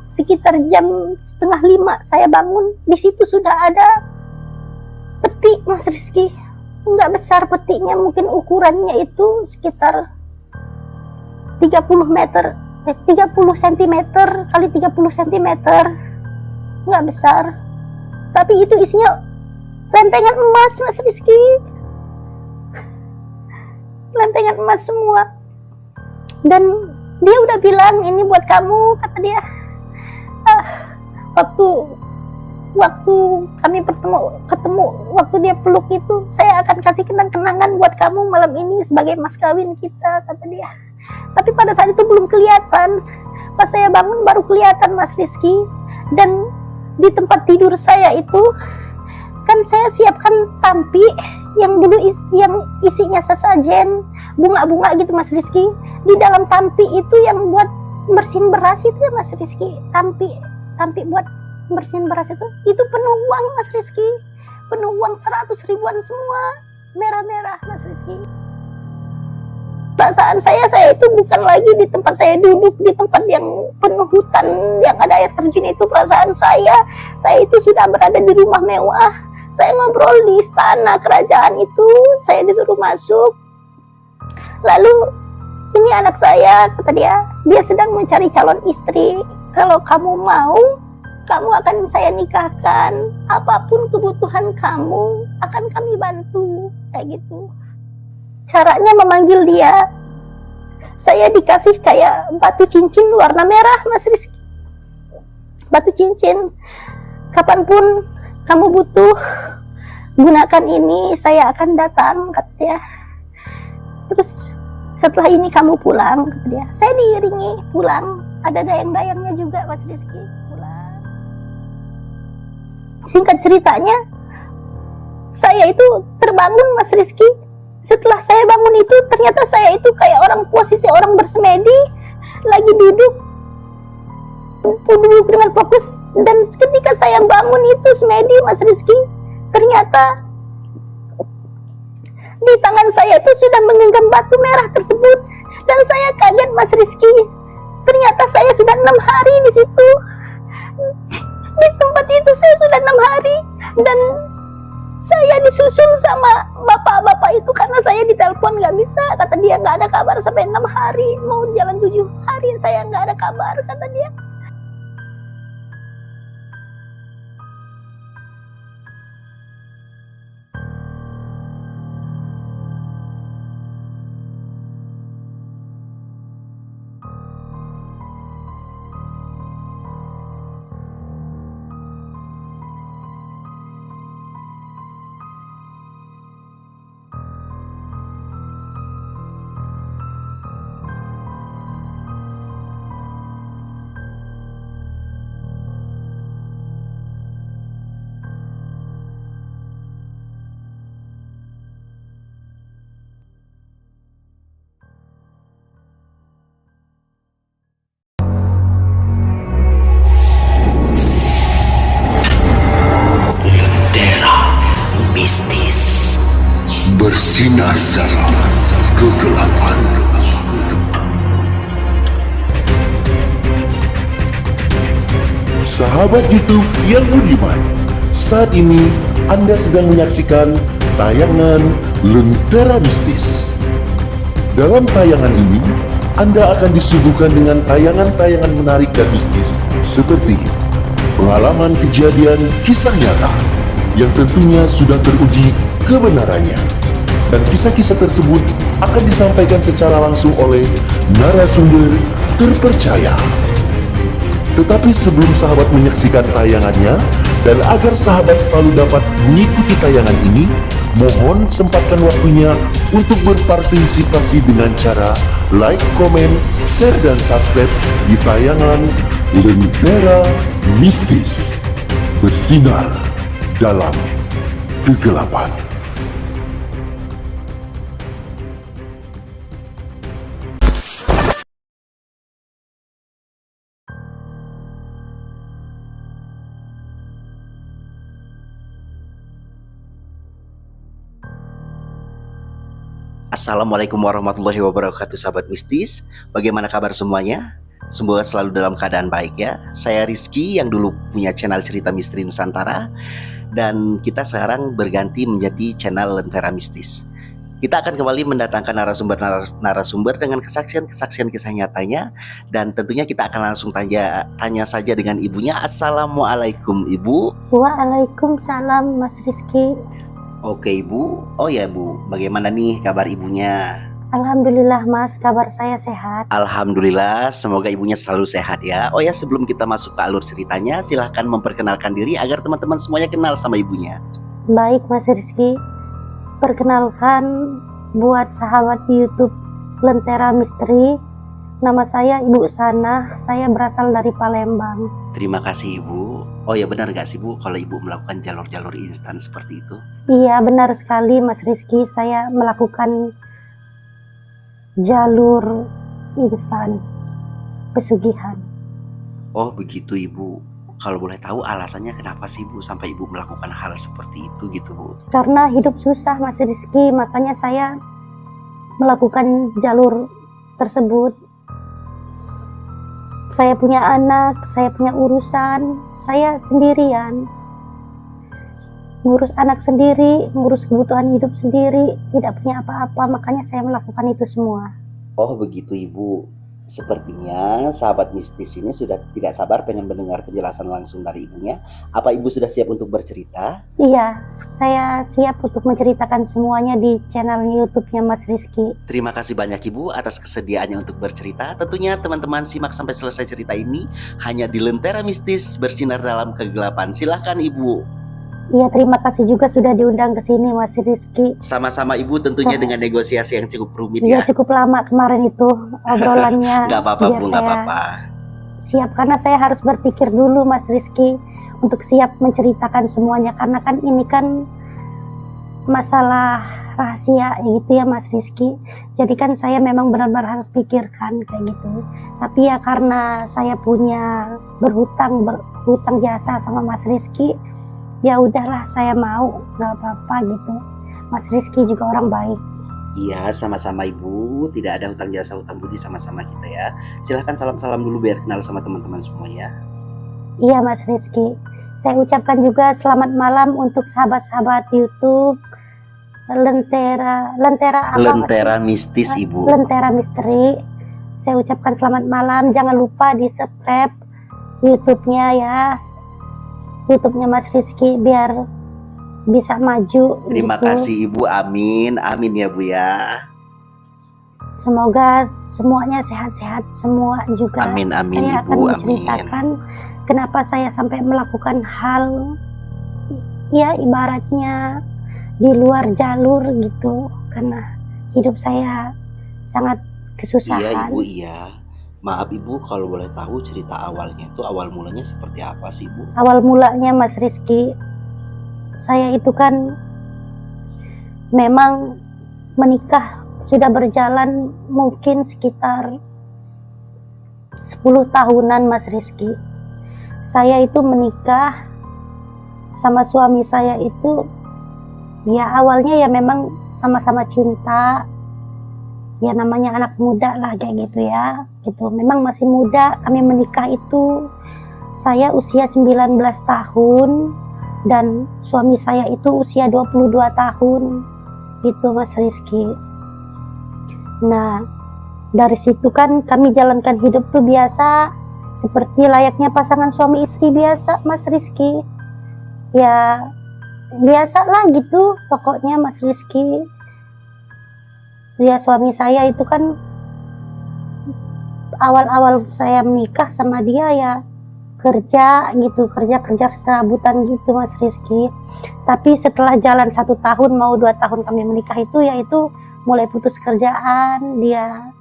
sekitar jam 4:30 saya bangun. Di situ sudah ada peti, Mas Rizky. Nggak besar petinya, mungkin ukurannya itu sekitar 30 meter, 30 cm kali 30 cm. Nggak besar. Tapi itu isinya lempengan emas, Mas Rizky. Lempengan emas semua. Dan dia udah bilang, ini buat kamu, kata dia. Waktu kami ketemu, waktu dia peluk itu, saya akan kasih kenang-kenangan buat kamu malam ini sebagai mas kawin kita, kata dia. Tapi pada saat itu belum kelihatan. Pas saya bangun baru kelihatan, Mas Rizky. Dan di tempat tidur saya itu kan saya siapkan tampi yang dulu yang isinya sesajen, bunga-bunga gitu, Mas Rizky. Di dalam tampi itu yang buat bersihin beras itu ya, Mas Rizky. Tampi buat bersihin beras itu penuh uang, Mas Rizky. Penuh uang 100 ribuan semua, merah-merah, Mas Rizky. Perasaan saya itu bukan lagi di tempat saya duduk, di tempat yang penuh hutan, yang ada air terjun itu. Perasaan saya itu sudah berada di rumah mewah. Saya ngobrol di istana kerajaan itu, saya disuruh masuk. Lalu, ini anak saya, kata dia sedang mencari calon istri. Kalau kamu mau, kamu akan saya nikahkan. Apapun kebutuhan kamu, akan kami bantu. Kayak gitu. Caranya memanggil dia, saya dikasih kayak batu cincin warna merah, Mas Rizky. Batu cincin. Kapanpun kamu butuh, gunakan ini, saya akan datang, kata dia. Terus setelah ini kamu pulang, kata dia. Saya diiringi pulang, ada dayang-dayangnya juga, Mas Rizky, pulang. Singkat ceritanya, saya itu terbangun, Mas Rizky. Setelah saya bangun itu, ternyata saya itu kayak posisi orang bersemedi, lagi duduk dengan fokus. Dan ketika saya bangun itu semedi, Mas Rizky, ternyata di tangan saya itu sudah menggenggam batu merah tersebut. Dan saya kaget, Mas Rizky, ternyata saya sudah 6 hari di situ. Di tempat itu saya sudah 6 hari. Dan saya disusul sama bapak-bapak itu karena saya ditelepon nggak bisa, kata dia, nggak ada kabar sampai 6 hari, mau jalan 7 hari saya nggak ada kabar, kata dia. Bersinar dalam kegelapan. Sahabat YouTube yang budiman, saat ini Anda sedang menyaksikan tayangan Lentera Mistis. Dalam tayangan ini, Anda akan disuguhkan dengan tayangan-tayangan menarik dan mistis seperti pengalaman kejadian kisah nyata yang tentunya sudah teruji kebenarannya. Dan kisah-kisah tersebut akan disampaikan secara langsung oleh narasumber terpercaya. Tetapi sebelum sahabat menyaksikan tayangannya, dan agar sahabat selalu dapat mengikuti tayangan ini, mohon sempatkan waktunya untuk berpartisipasi dengan cara like, komen, share, dan subscribe di tayangan Lentera Mistis. Bersinar dalam kegelapan. Assalamualaikum warahmatullahi wabarakatuh, sahabat mistis. Bagaimana kabar semuanya? Semoga selalu dalam keadaan baik ya. Saya Rizky yang dulu punya channel Cerita Misteri Nusantara, dan kita sekarang berganti menjadi channel Lentera Mistis. Kita akan kembali mendatangkan narasumber dengan kesaksian-kesaksian kisah nyatanya, dan tentunya kita akan langsung tanya saja dengan ibunya. Assalamualaikum Ibu. Waalaikumsalam Mas Rizky. Oke Ibu. Oh ya Bu, bagaimana nih kabar ibunya? Alhamdulillah Mas, kabar saya sehat. Alhamdulillah, semoga ibunya selalu sehat ya. Oh ya, sebelum kita masuk ke alur ceritanya, silahkan memperkenalkan diri agar teman-teman semuanya kenal sama ibunya. Baik Mas Rizky, perkenalkan buat sahabat YouTube Lentera Misteri, nama saya Ibu Sana, saya berasal dari Palembang. Terima kasih Ibu. Oh ya, benar gak sih Bu kalau Ibu melakukan jalur-jalur instan seperti itu? Iya benar sekali Mas Rizky, saya melakukan jalur instan pesugihan. Oh begitu Ibu. Kalau boleh tahu alasannya kenapa sih Bu sampai Ibu melakukan hal seperti itu gitu Bu? Karena hidup susah Mas Rizky, makanya saya melakukan jalur tersebut. Saya punya anak, saya punya urusan, saya sendirian. Ngurus anak sendiri, ngurus kebutuhan hidup sendiri, tidak punya apa-apa, makanya saya melakukan itu semua. Oh begitu Ibu. Sepertinya sahabat mistis ini sudah tidak sabar pengen mendengar penjelasan langsung dari ibunya. Apa Ibu sudah siap untuk bercerita? Iya, saya siap untuk menceritakan semuanya di channel YouTube-nya Mas Rizky. Terima kasih banyak Ibu atas kesediaannya untuk bercerita. Tentunya teman-teman simak sampai selesai cerita ini hanya di Lentera Mistis Bersinar Dalam Kegelapan. Silahkan Ibu. Iya, terima kasih juga sudah diundang ke sini Mas Rizky. Sama-sama Ibu, tentunya dengan negosiasi yang cukup rumit Iya, ya. cukup lama kemarin itu obrolannya. Gak apa-apa Bu, gak apa-apa. Siap, karena saya harus berpikir dulu Mas Rizky untuk siap menceritakan semuanya, karena kan ini kan masalah rahasia gitu ya Mas Rizky. Jadi kan saya memang benar-benar harus pikirkan kayak gitu. Tapi ya karena saya punya berhutang jasa sama Mas Rizky, ya udahlah saya mau, nggak apa-apa gitu. Mas Rizky juga orang baik. Iya, sama-sama Ibu. Tidak ada hutang jasa hutang budi, sama-sama kita ya. Silahkan salam-salam dulu biar kenal sama teman-teman semua ya. Iya Mas Rizky, saya ucapkan juga selamat malam untuk sahabat-sahabat YouTube Lentera Mistis Ibu. Lentera Misteri. Saya ucapkan selamat malam. Jangan lupa di subscribe YouTube-nya ya, YouTube-nya Mas Rizky biar bisa maju. Terima gitu. kasih Ibu, amin, amin ya Bu ya. Semoga semuanya sehat-sehat semua juga. Amin, amin Saya Ibu, akan menceritakan kenapa saya sampai melakukan hal ya ibaratnya di luar jalur gitu, karena hidup saya sangat kesusahan. Iya Ibu, iya. Maaf Ibu, kalau boleh tahu cerita awalnya itu awal mulanya seperti apa sih Bu? Awal mulanya Mas Rizky, saya itu kan memang menikah sudah berjalan mungkin sekitar 10 tahunan Mas Rizky. Saya itu menikah sama suami saya itu ya awalnya ya memang sama-sama cinta. Ya namanya anak muda lah kayak gitu ya, gitu. Memang masih muda, kami menikah itu saya usia 19 tahun dan suami saya itu usia 22 tahun gitu Mas Rizky. Nah dari situ kan kami jalankan hidup tuh biasa seperti layaknya pasangan suami istri biasa Mas Rizky. Ya biasa lah gitu pokoknya Mas Rizky. Ya suami saya itu kan awal-awal saya menikah sama dia ya kerja gitu, kerja serabutan gitu Mas Rizky. Tapi setelah jalan 1 tahun mau 2 tahun kami menikah itu ya itu mulai putus kerjaan dia.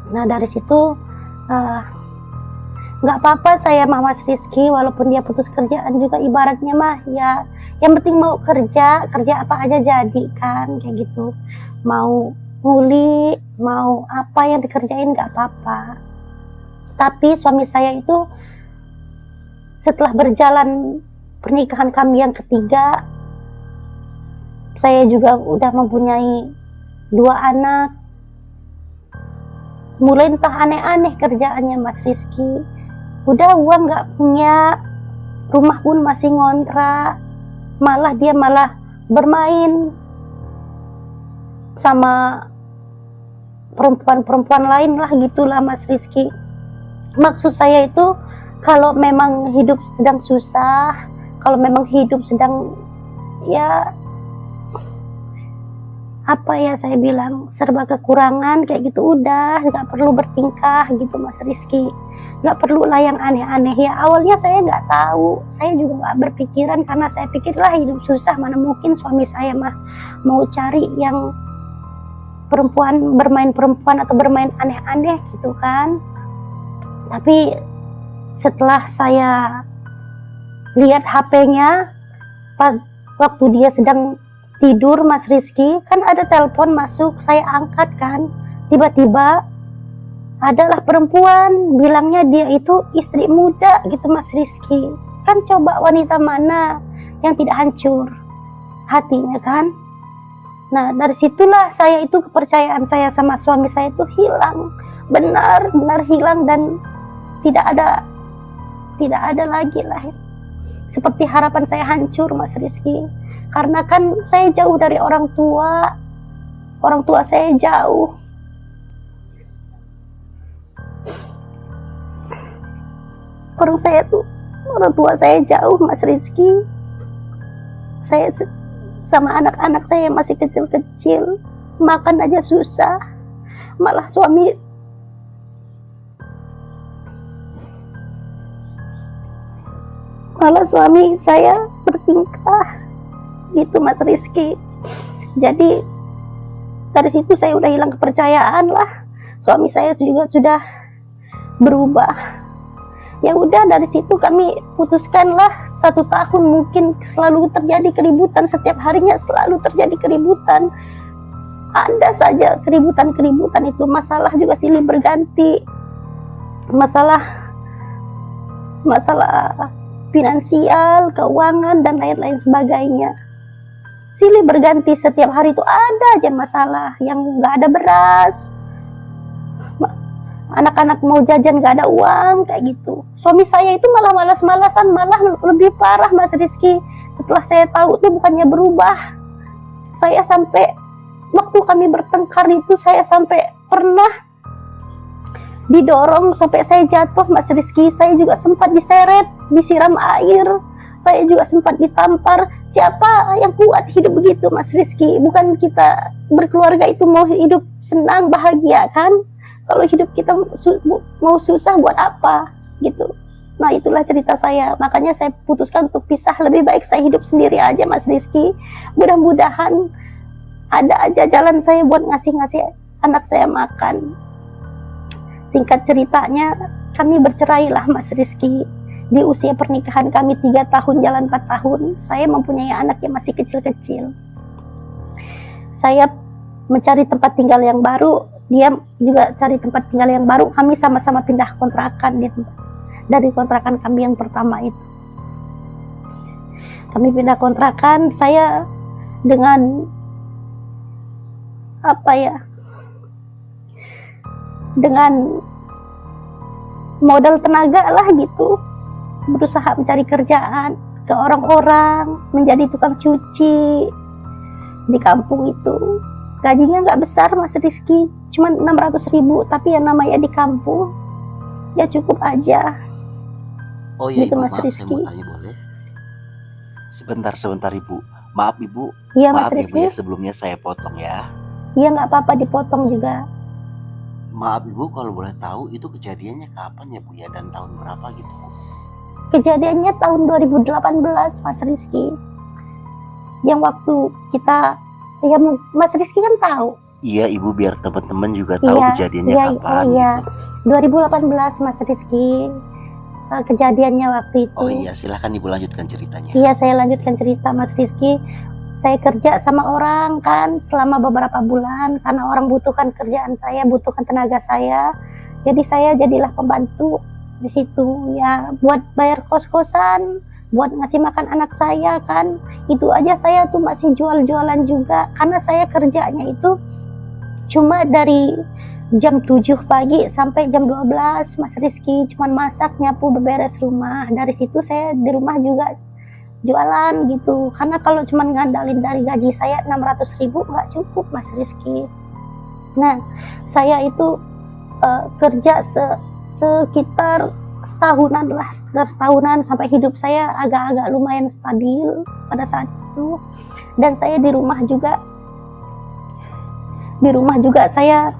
Nah dari situ nggak apa-apa saya mah Mas Rizky, walaupun dia putus kerjaan juga ibaratnya mah ya yang penting mau kerja apa aja jadi kan kayak gitu. Mau nguli, mau apa yang dikerjain nggak apa-apa. Tapi suami saya itu setelah berjalan pernikahan kami yang ketiga, saya juga udah mempunyai 2 anak. mulai entah aneh-aneh kerjaannya Mas Rizky. Udah uang nggak punya, rumah pun masih ngontrak, malah dia malah bermain sama perempuan-perempuan lain lah gitulah Mas Rizky. Maksud saya itu kalau memang hidup sedang susah, kalau memang hidup sedang ya apa ya saya bilang serba kekurangan kayak gitu, udah nggak perlu bertingkah gitu Mas Rizky, nggak perlu lah yang aneh-aneh. Ya awalnya saya nggak tahu, saya juga nggak berpikiran karena saya pikirlah hidup susah, mana mungkin suami saya mah mau cari yang perempuan, bermain perempuan atau bermain aneh-aneh gitu kan. Tapi setelah saya lihat HP-nya pas waktu dia sedang tidur Mas Rizky, kan ada telepon masuk, saya angkat kan, tiba-tiba adalah perempuan, bilangnya dia itu istri muda gitu Mas Rizky. Kan coba wanita mana yang tidak hancur hatinya kan. Nah dari situlah saya itu kepercayaan saya sama suami saya itu hilang, benar-benar hilang, dan tidak ada lagi lah. Seperti harapan saya hancur Mas Rizky, karena kan saya jauh dari orang tua saya jauh. Orang tua saya jauh Mas Rizky. Saya sama anak-anak saya masih kecil-kecil, makan aja susah, malah suami saya bertingkah gitu Mas Rizky. Jadi dari situ saya udah hilang kepercayaan lah. Suami saya juga sudah berubah. Ya udah dari situ kami putuskanlah 1 tahun mungkin selalu terjadi keributan, setiap harinya selalu terjadi keributan. Ada saja keributan itu, masalah juga silih berganti, masalah finansial, keuangan dan lain-lain sebagainya. Silih berganti, setiap hari itu ada aja masalah, yang nggak ada beras, anak-anak mau jajan nggak ada uang kayak gitu. Suami saya itu malah malas-malasan, malah lebih parah Mas Rizky. Setelah saya tahu tuh bukannya berubah, saya sampai waktu kami bertengkar itu saya sampai pernah didorong sampai saya jatuh Mas Rizky. Saya juga sempat diseret, disiram air, saya juga sempat ditampar. Siapa yang kuat hidup begitu Mas Rizky? Bukan kita berkeluarga itu mau hidup senang bahagia kan? Kalau hidup kita mau susah buat apa gitu. Nah itulah cerita saya, makanya saya putuskan untuk pisah. Lebih baik saya hidup sendiri aja Mas Rizky. Mudah-mudahan ada aja jalan saya buat ngasih anak saya makan. Singkat ceritanya, kami bercerai lah Mas Rizky. Di usia pernikahan kami 3 tahun jalan 4 tahun, saya mempunyai anak yang masih kecil-kecil. Saya mencari tempat tinggal yang baru, dia juga cari tempat tinggal yang baru. Kami sama-sama pindah kontrakan dari kontrakan kami yang pertama itu. Kami pindah kontrakan, saya dengan dengan modal tenaga lah gitu, berusaha mencari kerjaan ke orang-orang, menjadi tukang cuci di kampung itu. Gajinya nggak besar Mas Rizky, cuma 600.000, tapi yang namanya di kampung ya cukup aja. Oh iya gitu, Ibu, Mas maaf, Rizky. saya mau tanya boleh? Sebentar Ibu. Maaf Ibu. Iya Maaf Mas ya, Bu, Rizky. ya, sebelumnya saya potong ya. Iya nggak apa-apa dipotong juga. Maaf Ibu, kalau boleh tahu itu kejadiannya kapan ya Bu ya, dan tahun berapa gitu Bu? Kejadiannya tahun 2018 Mas Rizky. Yang waktu kita, ya Mas Rizky kan tahu. Iya Ibu, biar teman-teman juga tahu kejadiannya kapan gitu. 2018 Mas Rizky. Kejadiannya waktu itu. Oh iya, silahkan Ibu lanjutkan ceritanya. Iya, saya lanjutkan cerita Mas Rizky. Saya kerja sama orang kan selama beberapa bulan, karena orang butuhkan kerjaan saya, butuhkan tenaga saya. Jadi saya jadilah pembantu di situ ya, buat bayar kos-kosan, buat ngasih makan anak saya kan. Itu aja saya tuh masih jual-jualan juga, karena saya kerjanya itu cuma dari jam 7 pagi sampai jam 12 Mas Rizky, cuman masak, nyapu, beberes rumah. Dari situ saya di rumah juga jualan gitu, karena kalau cuman ngandalin dari gaji saya 600.000 nggak cukup Mas Rizky. Nah, saya itu kerja sekitar setahunan lah, setahunan sampai hidup saya agak-agak lumayan stabil pada saat itu. Dan saya di rumah juga saya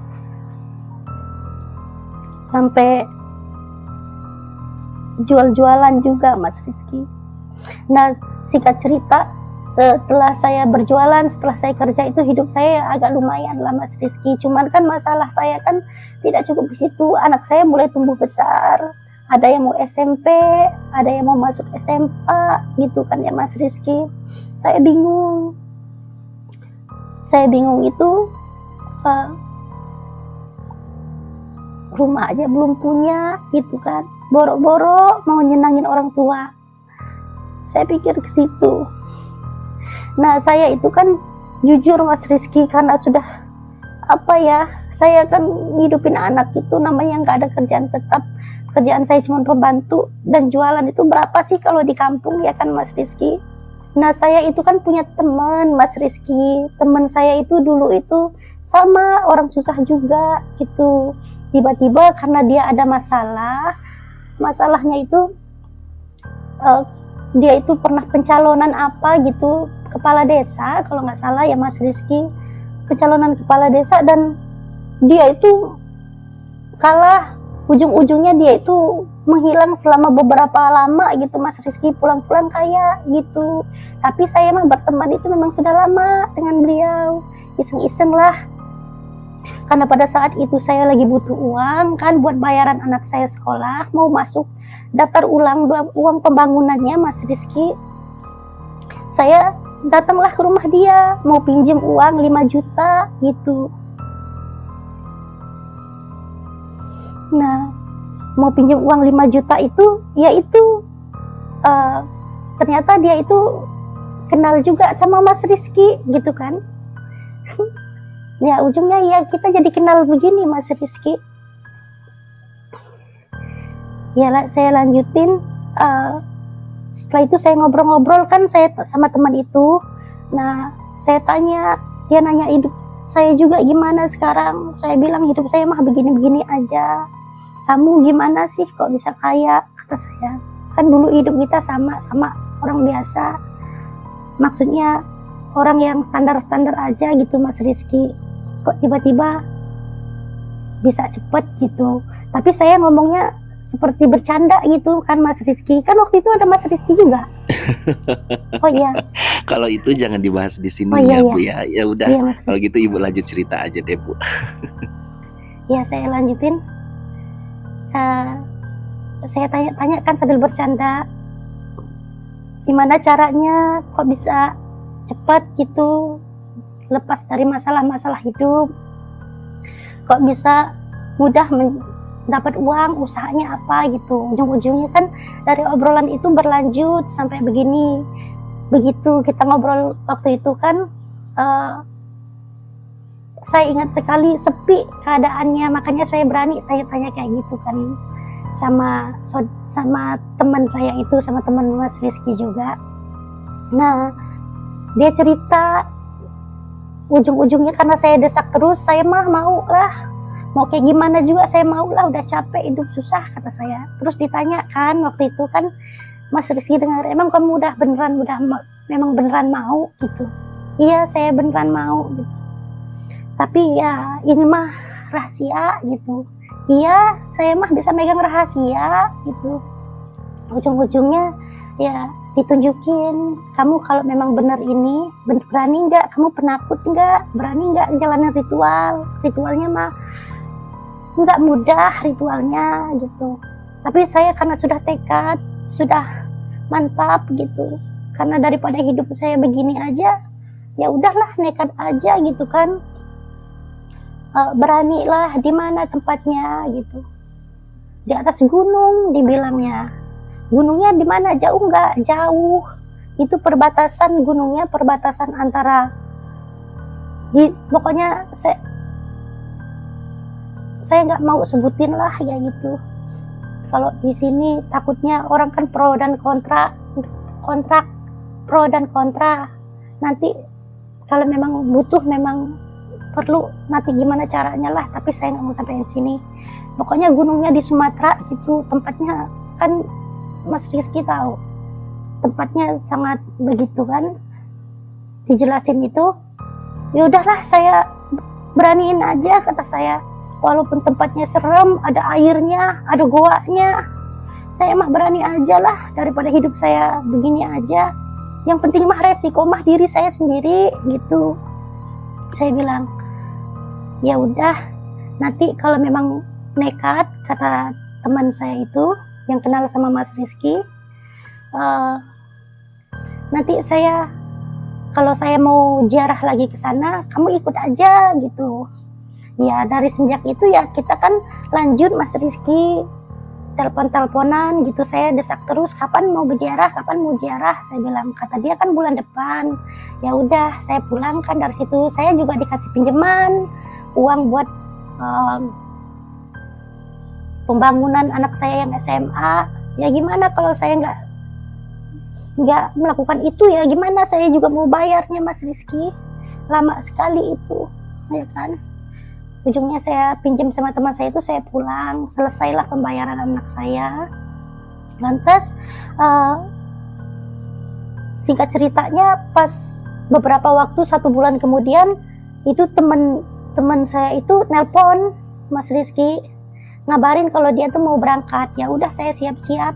sampai jual-jualan juga Mas Rizky. Nah, singkat cerita, setelah saya berjualan, setelah saya kerja itu hidup saya agak lumayan lah Mas Rizky. Cuman kan masalah saya kan tidak cukup di situ. Anak saya mulai tumbuh besar, ada yang mau SMP, ada yang mau masuk SMA gitu kan ya Mas Rizky. Saya bingung itu rumah aja belum punya gitu kan, boro-boro mau nyenangin orang tua. Saya pikir ke situ. Nah, saya itu kan jujur Mas Rizky, karena sudah saya kan ngidupin anak itu namanya nggak ada kerjaan tetap. Kerjaan saya cuma pembantu, dan jualan itu berapa sih kalau di kampung ya kan Mas Rizky. Nah, saya itu kan punya teman Mas Rizky. Teman saya itu dulu itu sama orang susah juga gitu. Tiba-tiba karena dia ada masalahnya itu dia itu pernah pencalonan apa gitu, kepala desa kalau nggak salah ya Mas Rizky, pencalonan kepala desa, dan dia itu kalah. Ujung-ujungnya dia itu menghilang selama beberapa lama gitu Mas Rizky, pulang-pulang kayak gitu. Tapi saya mah berteman itu memang sudah lama dengan beliau, iseng-iseng lah. Karena pada saat itu saya lagi butuh uang kan buat bayaran anak saya sekolah, mau masuk daftar ulang uang pembangunannya Mas Rizky. Saya datanglah ke rumah dia, mau pinjam uang 5 juta gitu. Nah, mau pinjam uang 5 juta itu, yaitu ternyata dia itu kenal juga sama Mas Rizky gitu kan. Ya ujungnya ya kita jadi kenal begini Mas Rizky. Ya saya lanjutin, setelah itu saya ngobrol-ngobrol kan saya sama teman itu. Nah, saya tanya, dia nanya hidup saya juga gimana sekarang. Saya bilang hidup saya mah begini-begini aja. Kamu gimana sih kok bisa kaya, kata saya. Kan dulu hidup kita sama orang biasa. Maksudnya orang yang standar-standar aja gitu Mas Rizky. Kok tiba-tiba bisa cepet gitu. Tapi saya ngomongnya seperti bercanda gitu kan Mas Rizky. Kan waktu itu ada Mas Rizky juga. Oh iya. Kalau itu jangan dibahas di sini iya, ya Bu ya. Ya udah, iya, kalau gitu Ibu lanjut cerita aja deh Bu. Ya saya lanjutin. Saya tanya-tanya kan sambil bercanda, gimana caranya kok bisa cepat gitu lepas dari masalah-masalah hidup, kok bisa mudah dapat uang, usahanya apa gitu. Ujung-ujungnya kan dari obrolan itu berlanjut sampai begini. Begitu kita ngobrol waktu itu kan, saya ingat sekali sepi keadaannya, makanya saya berani tanya-tanya kayak gitu kan sama teman saya itu, sama teman Mas Rizky juga. Nah, dia cerita, ujung-ujungnya karena saya desak terus, saya mah mau lah, mau kayak gimana juga saya mau lah, udah capek hidup susah kata saya. Terus ditanya kan waktu itu kan Mas Rizky dengar, emang kamu memang beneran mau gitu? Iya saya beneran mau gitu. Tapi ya ini mah rahasia gitu. Iya saya mah bisa megang rahasia gitu. Ujung-ujungnya ya ditunjukin, kamu kalau memang benar ini berani nggak, kamu penakut nggak, berani nggak jalanin ritualnya mah nggak mudah ritualnya gitu. Tapi saya karena sudah tekad, sudah mantap gitu, karena daripada hidup saya begini aja, ya udahlah nekat aja gitu kan. Beranilah, di mana tempatnya gitu, di atas gunung dibilangnya. Gunungnya di mana? Jauh nggak? Jauh. Itu perbatasan gunungnya, perbatasan antara pokoknya saya nggak mau sebutin lah ya gitu. Kalau di sini takutnya orang kan pro dan kontra, pro dan kontra. Nanti kalau memang butuh, memang perlu, nanti gimana caranya lah. Tapi saya nggak mau sampai di sini. Pokoknya gunungnya di Sumatera itu tempatnya kan Mas Rizky tahu. Tempatnya sangat begitu kan. Dijelasin itu, ya udahlah saya beraniin aja kata saya. Walaupun tempatnya serem, ada airnya, ada goanya, saya mah berani aja lah daripada hidup saya begini aja. Yang penting mah resiko mah diri saya sendiri gitu. Saya bilang, ya udah, nanti kalau memang nekat, kata teman saya itu yang kenal sama Mas Rizky, nanti saya kalau saya mau ziarah lagi ke sana, kamu ikut aja gitu. Ya dari semenjak itu ya kita kan lanjut Mas Rizky, telepon-teleponan gitu. Saya desak terus, kapan mau berziarah, kapan mau ziarah. Saya bilang, kata dia kan bulan depan. Ya udah, saya pulang kan dari situ. Saya juga dikasih pinjaman uang buat pembangunan anak saya yang SMA. Ya gimana kalau saya nggak melakukan itu, ya gimana saya juga mau bayarnya Mas Rizky. Lama sekali itu, ya kan. Ujungnya saya pinjam sama teman saya itu, saya pulang, selesailah pembayaran anak saya. Lantas singkat ceritanya, pas beberapa waktu 1 bulan kemudian, itu teman saya itu nelpon Mas Rizky, ngabarin kalau dia tuh mau berangkat. Ya udah, saya siap-siap,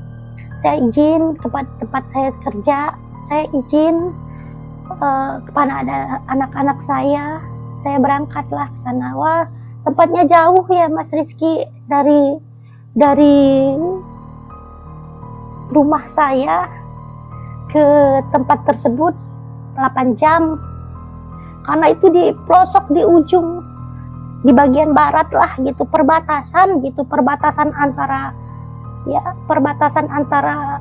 saya izin ke tempat saya kerja, saya izin kepada ada anak-anak saya berangkatlah ke sana. Wah, tempatnya jauh ya Mas Rizky, dari rumah saya ke tempat tersebut 8 jam. Karena itu di pelosok, di ujung, di bagian barat lah gitu, perbatasan antara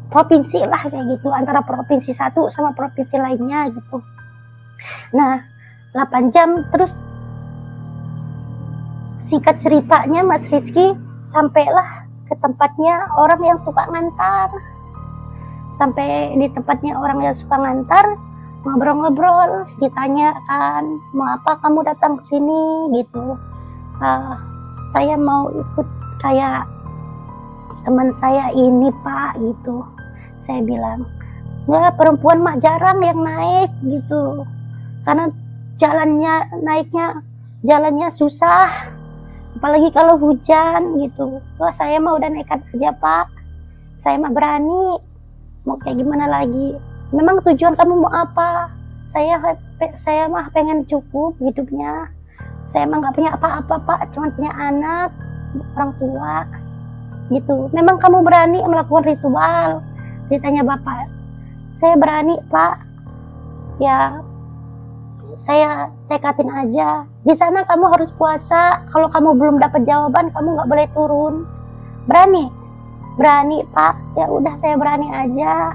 provinsi lah kayak gitu, antara provinsi satu sama provinsi lainnya gitu. Nah, 8 jam terus singkat ceritanya Mas Rizky sampailah ke tempatnya orang yang suka ngantar. Sampai di tempatnya orang yang suka ngantar, ngobrol-ngobrol, ditanyakan, mau apa kamu datang ke sini gitu. Saya mau ikut kayak teman saya ini Pak gitu. Saya bilang, enggak, perempuan mah jarang yang naik gitu. Karena jalannya susah, apalagi kalau hujan gitu. Wah, saya mah udah nekat aja Pak, saya mah berani, mau kayak gimana lagi. Memang tujuan kamu mau apa? Saya mah pengen cukup hidupnya. Saya mah nggak punya apa-apa Pak, cuma punya anak, orang tua gitu. Memang kamu berani melakukan ritual? Ditanya bapak. Saya berani Pak, ya saya tekatin aja. Di sana kamu harus puasa. Kalau kamu belum dapat jawaban, kamu nggak boleh turun. Berani Pak. Ya udah, saya berani aja.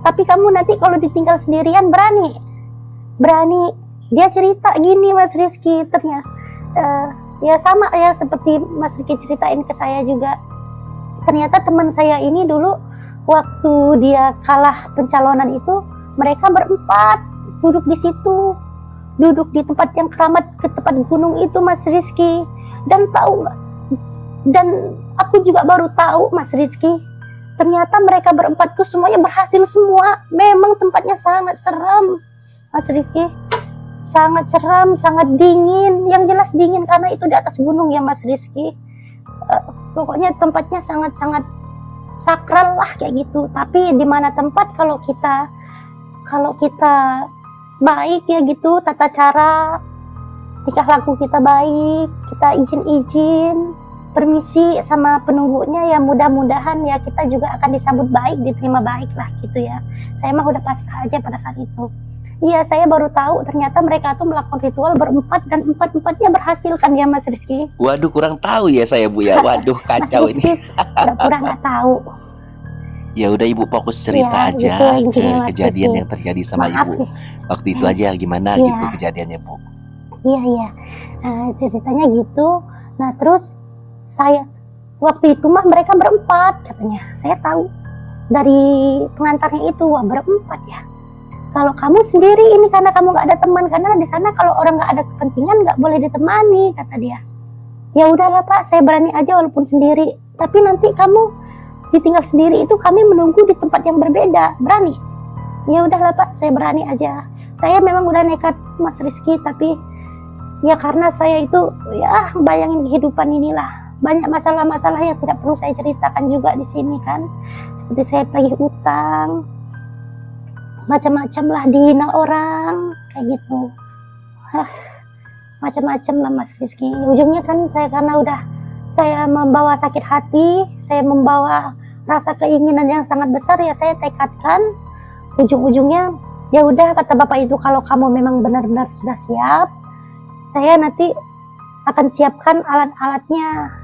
Tapi kamu nanti kalau ditinggal sendirian berani. Dia cerita gini Mas Rizky, ternyata ya sama ya seperti Mas Rizky ceritain ke saya juga. Ternyata teman saya ini dulu waktu dia kalah pencalonan itu, mereka berempat duduk di situ, duduk di tempat yang keramat, ke tempat gunung itu Mas Rizky. Dan tahu nggak? Dan aku juga baru tahu Mas Rizky, ternyata mereka berempat tuh semuanya berhasil semua. Memang tempatnya sangat seram Mas Rizky, sangat seram, sangat dingin. Yang jelas dingin karena itu di atas gunung ya Mas Rizky. Pokoknya tempatnya sangat-sangat sakral lah kayak gitu. Tapi di mana tempat kalau kita baik ya gitu, tata cara tingkah laku kita baik, kita izin permisi sama penunggunya, ya mudah-mudahan ya kita juga akan disambut baik, diterima baik lah gitu ya. Saya mah udah pasrah aja pada saat itu. Iya, saya baru tahu ternyata mereka tuh melakukan ritual berempat dan empat-empatnya berhasil kan ya Mas Rizky. Waduh, kurang tahu ya saya Bu ya. Waduh, kacau Mas Rizky, ini. kurang nggak tahu. Ya udah Ibu fokus cerita Ya, aja gitu, ke Mas kejadian Rizky. yang terjadi sama Maaf Ibu. ya. Waktu itu aja gimana Ya. gitu kejadiannya Bu. Iya. Ceritanya gitu. Nah terus saya waktu itu mah mereka berempat katanya. Saya tahu dari pengantarnya itu, wah berempat ya. Kalau kamu sendiri ini karena kamu nggak ada teman, karena di sana kalau orang nggak ada kepentingan nggak boleh ditemani, kata dia. Ya udahlah Pak, saya berani aja walaupun sendiri. Tapi nanti kamu ditinggal sendiri itu kami menunggu di tempat yang berbeda, berani? Ya udahlah Pak, saya berani aja. Saya memang udah nekat Mas Rizky, tapi ya karena saya itu ya bayangin kehidupan inilah. Banyak masalah-masalah yang tidak perlu saya ceritakan juga di sini kan. Seperti saya tagih utang, macam-macam lah, dihina orang kayak gitu. Macam-macam lah Mas Rizky. Ujungnya kan saya karena udah saya membawa sakit hati, saya membawa rasa keinginan yang sangat besar, ya saya tekadkan. Ujung-ujungnya ya udah, kata bapak itu, kalau kamu memang benar-benar sudah siap, saya nanti akan siapkan alat-alatnya,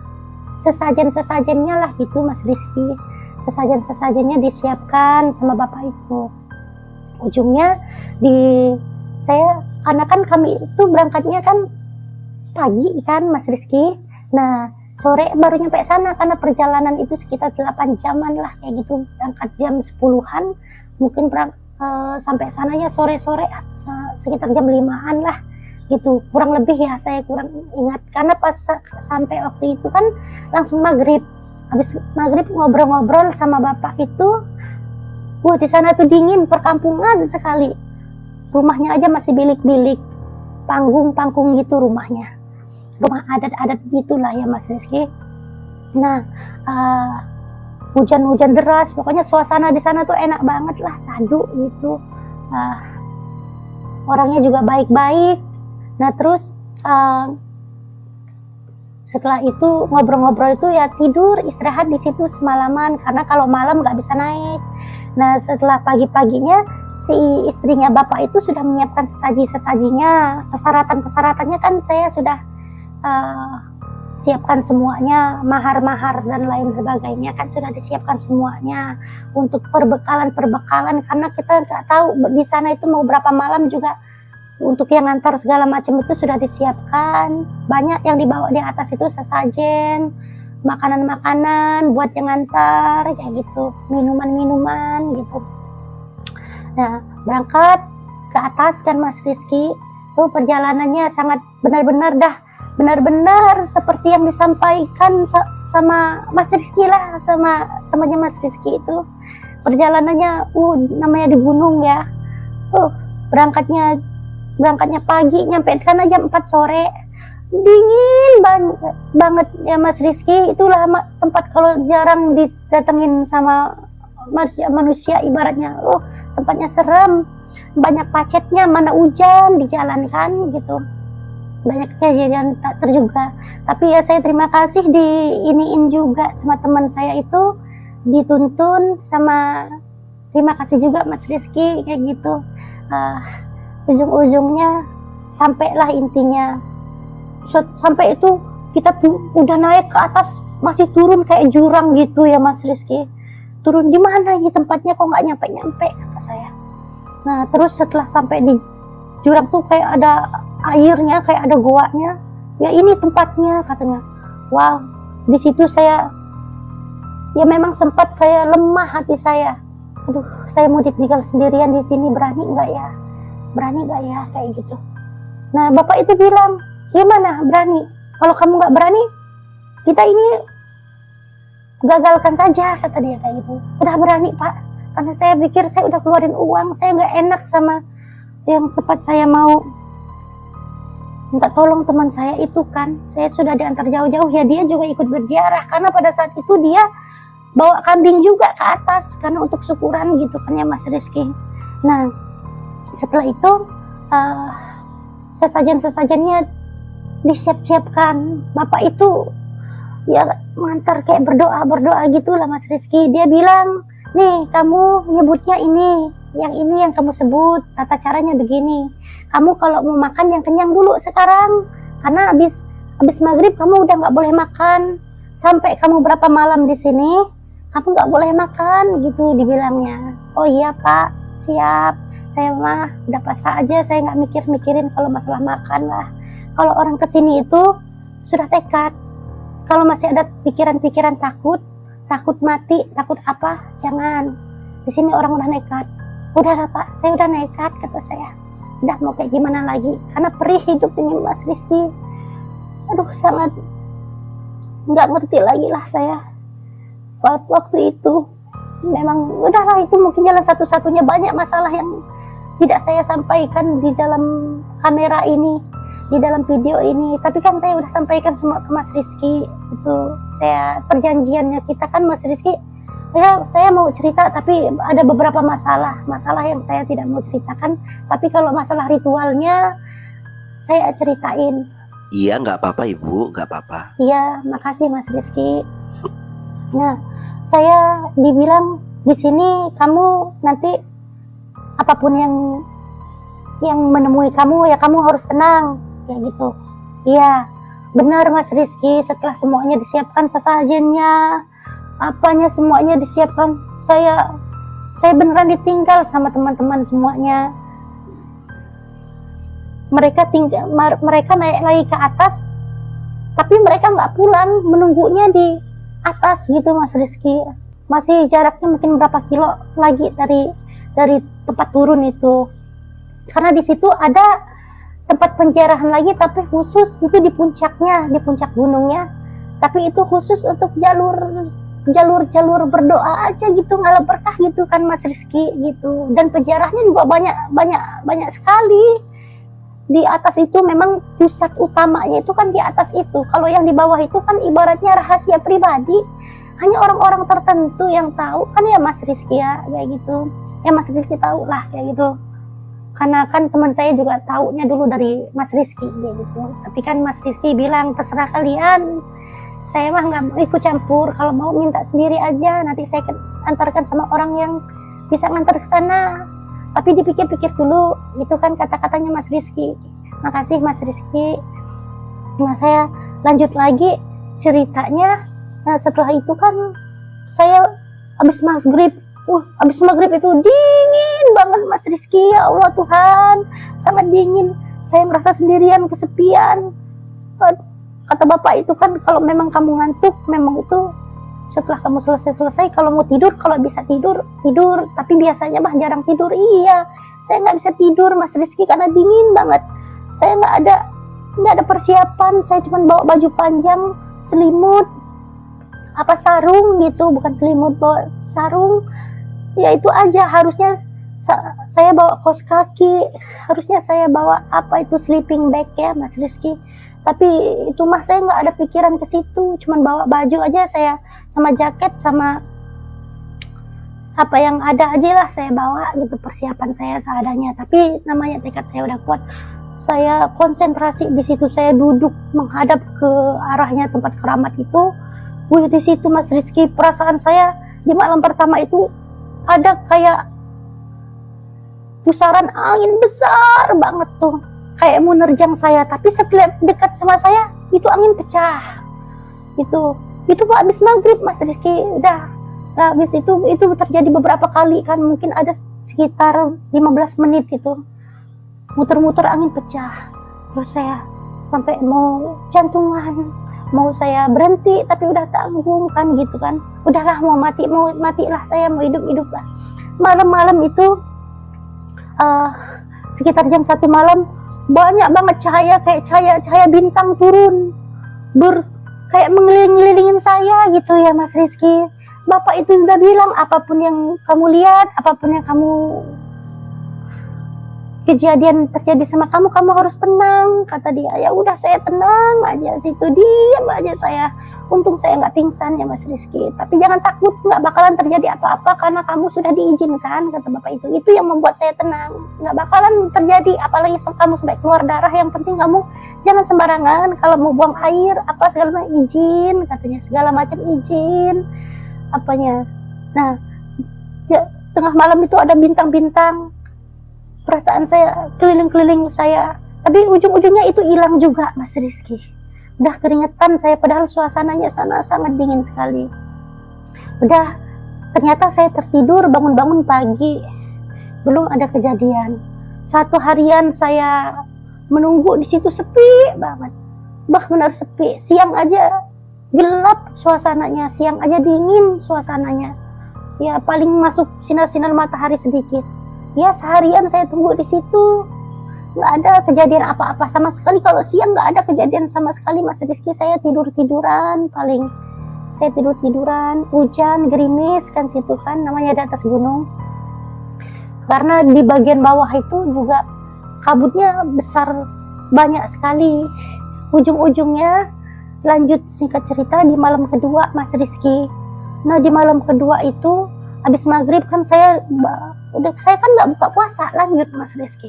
sesajen-sesajennya lah gitu Mas Rizky. Sesajen-sesajennya disiapkan sama bapak itu. Ujungnya saya, karena kan kami itu berangkatnya kan pagi kan Mas Rizky. Nah sore baru nyampe sana, karena perjalanan itu sekitar 8 jaman lah kayak gitu. Berangkat jam 10-an, mungkin sampai sananya sore-sore sekitar jam 5-an lah gitu, kurang lebih ya, saya kurang ingat. Karena pas sampai waktu itu kan langsung maghrib. Habis maghrib ngobrol-ngobrol sama bapak itu, wah di sana tuh dingin, perkampungan sekali. Rumahnya aja masih bilik-bilik, panggung-panggung gitu rumahnya, rumah adat-adat gitulah ya Mas Rizky. Nah hujan-hujan deras, pokoknya suasana di sana tuh enak banget lah, sadu gitu. Orangnya juga baik-baik. Nah terus setelah itu ngobrol-ngobrol itu ya tidur istirahat di situ semalaman, karena kalau malam nggak bisa naik. Nah setelah pagi-paginya si istrinya bapak itu sudah menyiapkan sesaji-sesajinya, persyaratan-persyaratannya kan saya sudah siapkan semuanya, mahar-mahar dan lain sebagainya kan sudah disiapkan semuanya untuk perbekalan, karena kita nggak tahu di sana itu mau berapa malam juga. Untuk yang ngantar segala macam itu sudah disiapkan, banyak yang dibawa di atas itu sesajen, makanan-makanan buat yang ngantar kayak gitu, minuman-minuman gitu. Nah berangkat ke atas kan Mas Rizky, tuh perjalanannya sangat benar-benar seperti yang disampaikan sama Mas Rizky lah, sama temannya Mas Rizky itu. Perjalanannya namanya di gunung ya, berangkatnya pagi, nyampe di sana jam 4 sore, dingin banget ya Mas Rizky. Itulah tempat kalau jarang didatengin sama manusia ibaratnya. Tempatnya serem, banyak pacetnya, mana hujan di jalan kan gitu, banyak kejadian tak terduga. Tapi ya saya terima kasih diiniin juga sama teman saya itu, dituntun sama, terima kasih juga Mas Rizky kayak gitu. Ujung-ujungnya sampailah intinya, sampai itu kita udah naik ke atas, masih turun kayak jurang gitu ya Mas Rizky. Turun di mana ini tempatnya, kok nggak nyampe-nyampe, kata saya. Nah terus setelah sampai di jurang tuh kayak ada airnya, kayak ada goanya, ya ini tempatnya katanya. Wow, di situ saya ya memang sempat saya lemah hati saya. Aduh, saya mau ditinggal sendirian di sini, berani nggak ya kayak gitu. Nah bapak itu bilang, gimana berani? Kalau kamu nggak berani, kita ini gagalkan saja, kata dia kayak gitu. Udah berani Pak, karena saya pikir saya udah keluarin uang, saya nggak enak sama yang tempat saya mau minta tolong teman saya itu kan. Saya sudah diantar jauh-jauh, ya dia juga ikut berziarah, karena pada saat itu dia bawa kambing juga ke atas karena untuk syukuran gitu kan ya Mas Rizky. Nah setelah itu sesajen-sesajennya disiap-siapkan. Bapak itu ya mengantar kayak berdoa gitu lah Mas Rizky. Dia bilang, nih kamu nyebutnya ini yang kamu sebut, tata caranya begini. Kamu kalau mau makan yang kenyang dulu sekarang, karena habis maghrib kamu udah nggak boleh makan sampai kamu berapa malam di sini, kamu nggak boleh makan gitu dibilangnya. Oh iya Pak, siap. Saya mah udah pasrah aja, saya nggak mikirin kalau masalah makan lah. kalau orang kesini itu sudah tekad. Kalau masih ada pikiran-pikiran takut mati, takut apa, jangan. Di sini orang udah nekat. Udahlah Pak, saya udah nekat, kata saya. Udah mau kayak gimana lagi? Karena perih hidup ini Mas Rizky. Aduh, sangat nggak ngerti lagi lah saya. Waktu itu memang udahlah, itu mungkin jalan satu-satunya. Banyak masalah yang tidak saya sampaikan di dalam kamera ini, di dalam video ini. Tapi kan saya udah sampaikan semua ke Mas Rizky. Itu saya, perjanjiannya kita kan Mas Rizky, ya saya mau cerita, tapi ada beberapa masalah yang saya tidak mau ceritakan. Tapi kalau masalah ritualnya saya ceritain. Iya, nggak apa-apa Ibu, nggak apa-apa. Iya, makasih Mas Rizky. Nah, saya dibilang di sini kamu nanti apapun yang menemui kamu, ya kamu harus tenang, kayak gitu. Iya, benar Mas Rizky. Setelah semuanya disiapkan, sesajennya, apanya semuanya disiapkan, saya beneran ditinggal sama teman-teman semuanya. Mereka naik lagi ke atas, tapi mereka nggak pulang, menunggunya di atas gitu Mas Rizky. Masih jaraknya mungkin berapa kilo lagi dari tempat turun itu. Karena di situ ada tempat penjarahan lagi, tapi khusus itu di puncaknya, di puncak gunungnya. Tapi itu khusus untuk jalur berdoa aja gitu, ngalap berkah gitu kan Mas Rizky gitu. Dan penjarahnya juga banyak sekali. Di atas itu memang pusat utamanya itu kan di atas itu. Kalau yang di bawah itu kan ibaratnya rahasia pribadi, hanya orang-orang tertentu yang tahu kan ya Mas Rizky ya, kayak gitu. Ya Mas Rizky tahu lah kayak gitu. Karena kan teman saya juga taunya dulu dari Mas Rizky kayak gitu. Tapi kan Mas Rizky bilang terserah kalian, saya mah nggak mau ikut campur. Kalau mau minta sendiri aja, nanti saya antarkan sama orang yang bisa ngantar ke sana. Tapi dipikir-pikir dulu, itu kan kata-katanya Mas Rizky. Makasih Mas Rizky. Nah, saya lanjut lagi ceritanya. Nah, setelah itu kan saya habis maghrib. Habis maghrib itu dingin banget Mas Rizky. Ya Allah Tuhan, sangat dingin. Saya merasa sendirian, kesepian. Kata bapak itu kan, kalau memang kamu ngantuk, memang itu setelah kamu selesai, kalau mau tidur, kalau bisa tidur. Tapi biasanya mah jarang tidur. Iya, saya nggak bisa tidur Mas Rizky karena dingin banget. Saya nggak ada persiapan. Saya cuma bawa baju panjang, selimut, sarung gitu, bukan selimut, bawa sarung. Ya itu aja. Harusnya saya bawa kaos kaki, harusnya saya bawa sleeping bag ya Mas Rizky. Tapi itu mah saya nggak ada pikiran ke situ, cuman bawa baju aja saya, sama jaket, sama apa yang ada aja lah saya bawa gitu, persiapan saya seadanya. Tapi namanya tekad saya udah kuat. Saya konsentrasi di situ, saya duduk menghadap ke arahnya tempat keramat itu. Di situ Mas Rizky, perasaan saya di malam pertama itu ada kayak pusaran angin besar banget tuh, kayak mau nerjang saya. Tapi setelah dekat sama saya, itu angin pecah. Itu habis maghrib Mas Rizky. Udah, nah, habis itu terjadi beberapa kali kan, mungkin ada sekitar 15 menit itu muter-muter angin pecah. Terus saya sampai mau jantungan, mau saya berhenti, tapi udah tanggung kan gitu kan. Udahlah, mau mati lah saya, mau hidup lah. Malam-malam itu sekitar jam 1 malam, banyak banget cahaya, kayak cahaya bintang turun, kayak mengeliling-ngelilingin saya gitu ya Mas Rizky. Bapak itu udah bilang, apapun yang kamu lihat, apapun yang kejadian terjadi sama kamu harus tenang, kata dia. Ya udah, saya tenang aja situ, diam aja saya. Untung saya nggak pingsan ya Mas Rizky. Tapi jangan takut, nggak bakalan terjadi apa-apa karena kamu sudah diizinkan, kata bapak itu. Itu yang membuat saya tenang. Nggak bakalan terjadi, apalagi kamu sampai keluar darah. Yang penting kamu jangan sembarangan. Kalau mau buang air, segala macam izin, katanya, segala macam izin. Nah, tengah malam itu ada bintang-bintang. Perasaan saya keliling-keliling saya, tapi ujung-ujungnya itu hilang juga Mas Rizky. Udah keringetan saya, padahal suasananya sana sangat dingin sekali. Udah, ternyata saya tertidur, bangun-bangun pagi, belum ada kejadian. 1 harian saya menunggu di situ sepi banget, benar sepi. Siang aja gelap suasananya, siang aja dingin suasananya. Ya paling masuk sinar-sinar matahari sedikit. Ya seharian saya tunggu di situ, nggak ada kejadian apa-apa sama sekali. Kalau siang nggak ada kejadian sama sekali, Mas Rizky. Saya tiduran, paling saya tiduran, hujan gerimis kan, situ kan namanya di atas gunung. Karena di bagian bawah itu juga kabutnya besar, banyak sekali. Ujung-ujungnya, lanjut singkat cerita, di malam kedua Mas Rizky. Nah di malam kedua itu habis maghrib kan saya kan nggak buka puasa, lanjut Mas Rizky.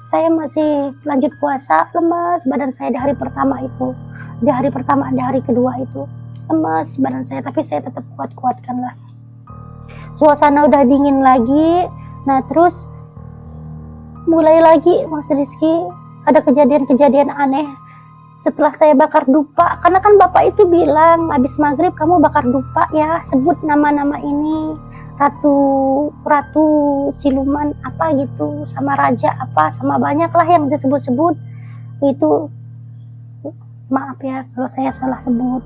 Saya masih lanjut puasa, lemas badan saya di hari pertama itu, di hari kedua itu lemas badan saya, tapi saya tetap kuatkan lah. Suasana udah dingin lagi. Nah terus mulai lagi Mas Rizky ada kejadian-kejadian aneh. Setelah saya bakar dupa, karena kan bapak itu bilang habis maghrib kamu bakar dupa ya, sebut nama-nama ini, ratu siluman apa gitu, sama raja apa, sama banyak lah yang disebut-sebut itu. Maaf ya kalau saya salah sebut,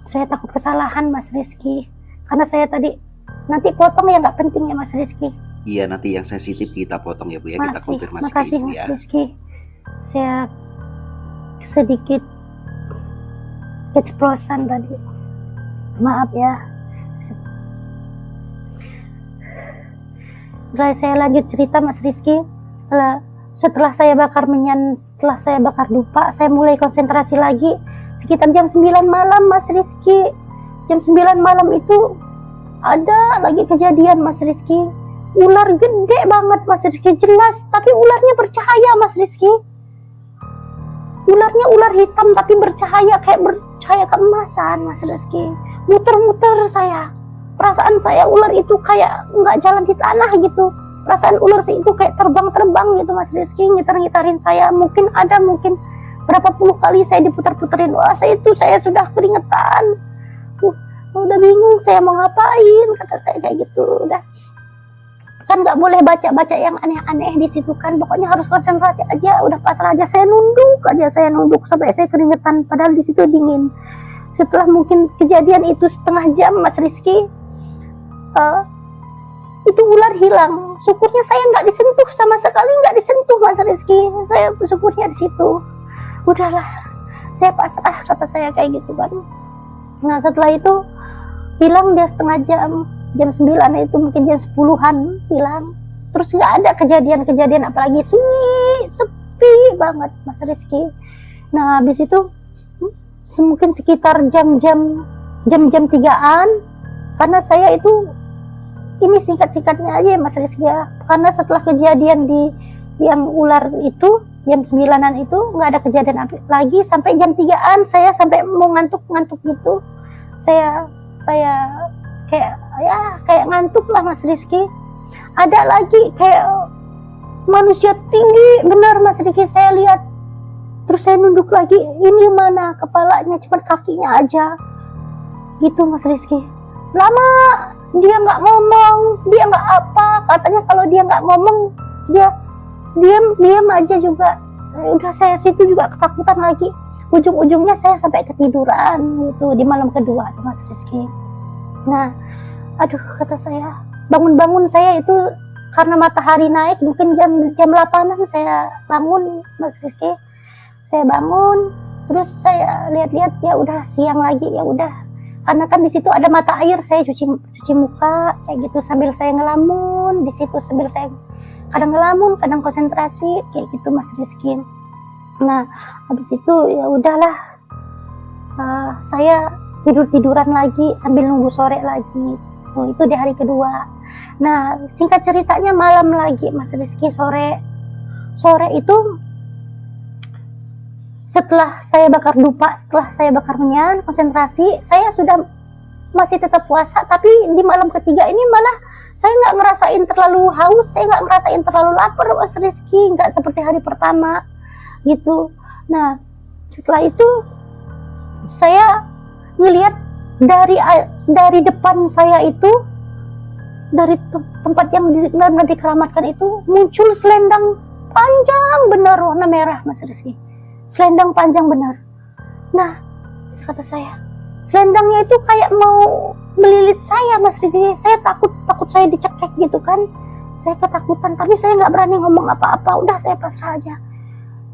saya takut kesalahan Mas Rizky, karena saya tadi nanti potong ya, nggak penting ya Mas Rizky. Iya, nanti yang sensitif kita potong ya Bu ya, kita konfirmasi makasih Ibu Mas ya. Rizky. Saya sedikit keceplosan tadi, maaf ya. Saya lanjut cerita Mas Rizky. Setelah saya bakar menyan, setelah saya bakar dupa, saya mulai konsentrasi lagi sekitar jam 9 malam Mas Rizky. Jam 9 malam itu ada lagi kejadian Mas Rizky. Ular gede banget Mas Rizky, jelas, tapi ularnya bercahaya Mas Rizky. Ularnya ular hitam tapi bercahaya, kayak bercahaya keemasan Mas Rizky. Muter-muter saya, perasaan saya ular itu kayak nggak jalan di tanah gitu. Perasaan ular itu kayak terbang-terbang gitu Mas Rizky, ngitar-ngitarin saya. Mungkin berapa puluh kali saya diputar-puterin. Wah saya sudah keringetan. Udah bingung saya mau ngapain, kata saya kayak gitu. Udah kan nggak boleh baca-baca yang aneh-aneh di situ kan, pokoknya harus konsentrasi aja. Udah pasrah aja, saya nunduk sampai saya keringetan, padahal di situ dingin. Setelah mungkin kejadian itu setengah jam Mas Rizky, itu ular hilang. Syukurnya saya nggak disentuh sama sekali, nggak disentuh Mas Rizky. Saya syukurnya di situ. Udahlah, saya pasrah, kata saya kayak gitu kan. Nah setelah itu hilang dia setengah jam 9 itu mungkin jam 10-an hilang. Terus nggak ada kejadian-kejadian apalagi, sunyi, sepi banget Mas Rizky. Nah habis itu mungkin sekitar jam-jam 3-an, karena saya itu ini singkat-singkatnya aja Mas Rizky ya, karena setelah kejadian di yang ular itu jam 9-an itu nggak ada kejadian lagi sampai jam 3-an. Saya sampai mau ngantuk gitu, saya kayak ngantuk lah Mas Rizky. Ada lagi kayak manusia tinggi benar Mas Rizky, saya lihat. Terus saya nunduk lagi, ini mana kepalanya, cuma kakinya aja gitu Mas Rizky. Lama dia nggak ngomong, dia nggak apa, katanya kalau dia nggak ngomong dia diam aja juga. Udah saya situ juga ketakutan lagi. Ujung-ujungnya saya sampai ketiduran gitu di malam kedua Mas Rizky. Nah aduh, kata saya, bangun saya itu karena matahari naik, mungkin jam 8-an saya bangun Mas Rizky. Saya bangun, terus saya lihat-lihat, ya udah siang lagi, ya udah. Karena kan di situ ada mata air, saya cuci muka kayak gitu sambil saya ngelamun di situ, sambil saya kadang ngelamun, kadang konsentrasi kayak gitu Mas Rizky. Nah habis itu ya udahlah, saya tiduran lagi sambil nunggu sore lagi. Itu di hari kedua. Nah singkat ceritanya malam lagi Mas Rizky, sore itu setelah saya bakar dupa, setelah saya bakar menyan, konsentrasi, saya sudah masih tetap puasa, tapi di malam ketiga ini malah saya nggak ngerasain terlalu haus, saya nggak ngerasain terlalu lapar Mas Rizky, nggak seperti hari pertama gitu. Nah setelah itu saya ngelihat dari depan saya itu dari tempat yang benar-benar dikeramatkan itu muncul selendang panjang benar warna merah, Mas Rizky. Selendang panjang benar. Nah, kata saya, selendangnya itu kayak mau melilit saya, Mas Rizky. Saya takut saya dicekek gitu kan. Saya ketakutan, tapi saya nggak berani ngomong apa-apa. Udah, saya pasrah aja.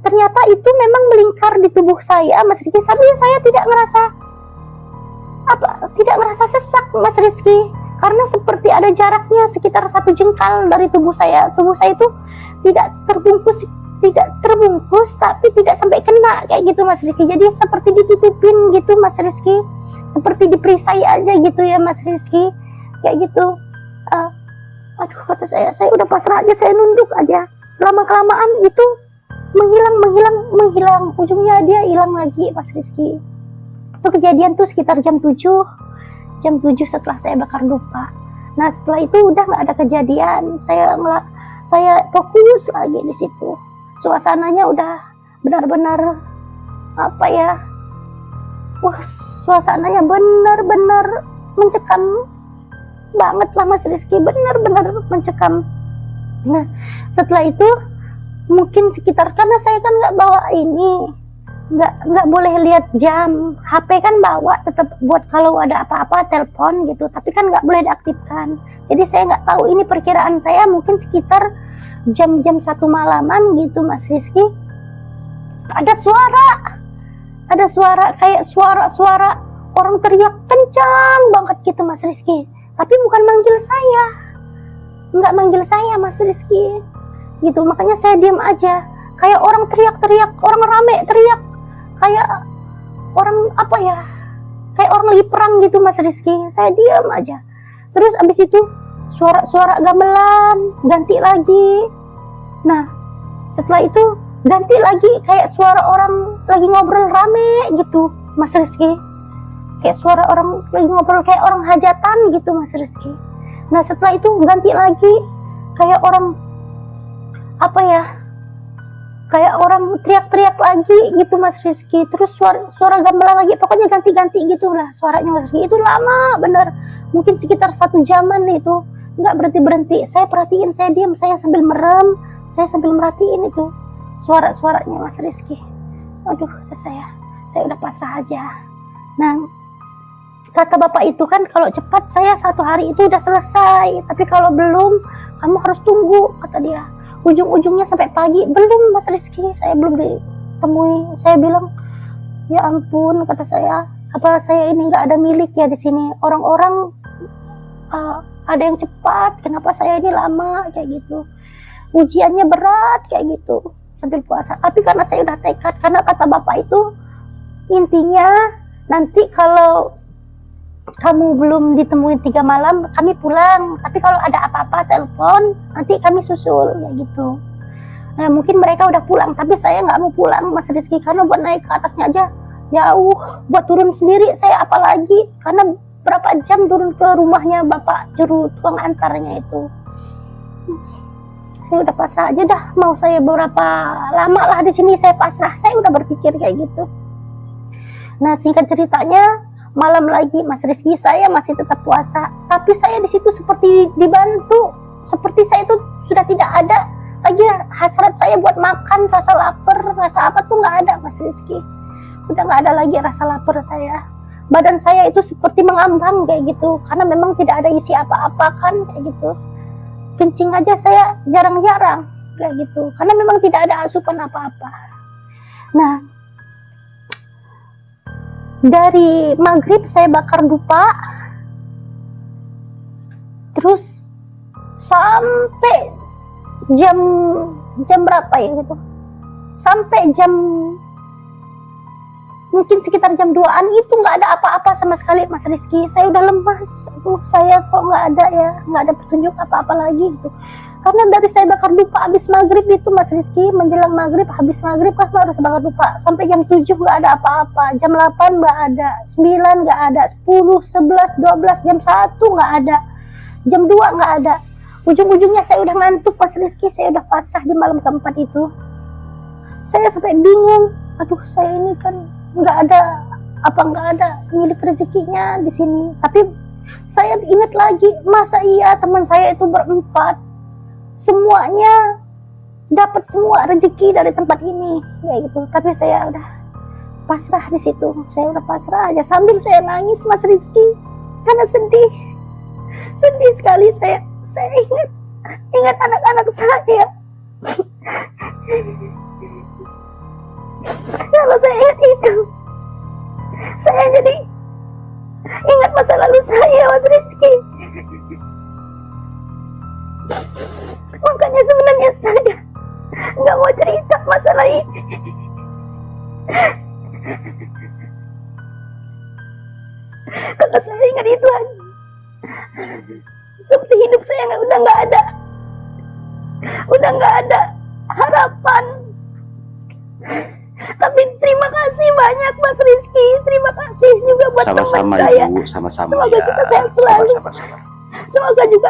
Ternyata itu memang melingkar di tubuh saya, Mas Rizky. Tapi saya tidak merasa sesak, Mas Rizky. Karena seperti ada jaraknya sekitar 1 jengkal dari tubuh saya. Tubuh saya itu tidak terbungkus, tapi tidak sampai kena kayak gitu, Mas Rizky. Jadi seperti ditutupin gitu, Mas Rizky. Seperti diperisai aja gitu ya, Mas Rizky. Kayak gitu. Aduh, kata saya udah pasrah aja, saya nunduk aja. Lama-kelamaan itu menghilang. Ujungnya dia hilang lagi, Mas Rizky. Itu kejadian tuh sekitar jam 7 setelah saya bakar dupa. Nah, setelah itu udah nggak ada kejadian. Saya fokus lagi di situ. Suasananya udah benar-benar apa ya? Wah, suasananya benar-benar mencekam banget lah, Mas Rizky. Benar-benar mencekam. Nah, setelah itu mungkin sekitar, karena saya kan nggak bawa ini, nggak boleh lihat jam. HP kan bawa tetap buat kalau ada apa-apa telepon gitu, tapi kan nggak boleh diaktifkan. Jadi saya nggak tahu, ini perkiraan saya mungkin sekitar jam 1 malaman gitu, Mas Rizky. Ada suara kayak suara orang teriak kencang banget gitu, Mas Rizky. Tapi bukan manggil saya, nggak manggil saya, Mas Rizky. Gitu, makanya saya diam aja. Kayak orang teriak-teriak, orang rame teriak, kayak orang apa ya, kayak orang lagi perang gitu, Mas Rizky. Saya diam aja. Terus abis itu suara gamelan ganti lagi. Nah, setelah itu ganti lagi kayak suara orang lagi ngobrol rame gitu, Mas Rizky. Kayak suara orang lagi ngobrol, kayak orang hajatan gitu, Mas Rizky. Nah, setelah itu ganti lagi kayak orang apa ya, kayak orang teriak-teriak lagi gitu, Mas Rizky. Terus suara gamelan lagi, pokoknya ganti-ganti gitulah suaranya, Mas Rizky. Itu lama bener, mungkin sekitar 1 jaman itu, nggak berhenti. Saya perhatiin, saya diam, saya sambil merem, saya sambil merhatiin itu suara-suaranya, Mas Rizky. Aduh, kata saya udah pasrah aja. Nah, kata bapak itu kan kalau cepat saya 1 hari itu udah selesai, tapi kalau belum kamu harus tunggu, kata dia. Ujung-ujungnya sampai pagi belum, Mas Rizky, saya belum ditemui. Saya bilang, ya ampun, kata saya, apa saya ini nggak ada milik ya di sini? Orang-orang ada yang cepat, kenapa saya ini lama kayak gitu? Ujiannya berat kayak gitu sambil puasa. Tapi karena saya udah tekad, karena kata bapak itu intinya nanti kalau kamu belum ditemuin 3 malam, kami pulang. Tapi kalau ada apa-apa telepon, nanti kami susul, kayak gitu. Nah, mungkin mereka udah pulang, tapi saya nggak mau pulang, Mas Rizky, karena buat naik ke atasnya aja jauh, buat turun sendiri saya apalagi, karena berapa jam turun ke rumahnya bapak juru tukang antarnya itu. Saya udah pasrah aja dah, mau saya berapa lama lah di sini, saya pasrah. Saya udah berpikir kayak gitu. Nah, singkat ceritanya, malam lagi, Mas Rizky, saya masih tetap puasa, tapi saya di situ seperti dibantu, seperti saya itu sudah tidak ada lagi hasrat saya buat makan, rasa lapar, rasa apa tuh nggak ada, Mas Rizky. Udah nggak ada lagi rasa lapar saya. Badan saya itu seperti mengambang kayak gitu, karena memang tidak ada isi apa-apa kan, kayak gitu. Kencing aja saya jarang-jarang kayak gitu, karena memang tidak ada asupan apa-apa. Nah, dari maghrib saya bakar dupa, terus sampai jam berapa ya gitu, sampai jam mungkin sekitar jam 2-an itu nggak ada apa-apa sama sekali, Mas Rizky. Saya udah lemas, saya kok nggak ada petunjuk apa-apa lagi gitu. Karena dari saya bakar dupa habis maghrib itu, Mas Rizky, menjelang maghrib, habis maghrib kan harus bakar dupa sampai jam 7 nggak ada apa-apa, jam 8 nggak ada, 9 nggak ada, 10, 11, 12, jam 1 nggak ada, jam 2 nggak ada. Ujung-ujungnya saya udah ngantuk, Mas Rizky, saya udah pasrah di malam keempat itu. Saya sampai bingung, aduh saya ini kan nggak ada milik rezekinya di sini. Tapi Saya ingat lagi, masa iya teman saya itu berempat semuanya dapat semua rezeki dari tempat ini, kayak gitu. Tapi saya udah pasrah di situ, saya udah pasrah aja sambil saya nangis, Mas Rizky, karena sedih sekali. Saya ingat anak-anak saya. Kalau saya ingat itu, saya jadi ingat masa lalu saya, Mas Rizky. Makanya sebenarnya saya nggak mau cerita masalah ini. Karena saya ingat itu aja. Seperti hidup saya udah nggak ada harapan. Tapi terima kasih banyak Mas Rizky, terima kasih juga buat Sama-sama teman saya. Ibu, sama-sama Semoga ya. kita sehat selalu. Sabar. Semoga juga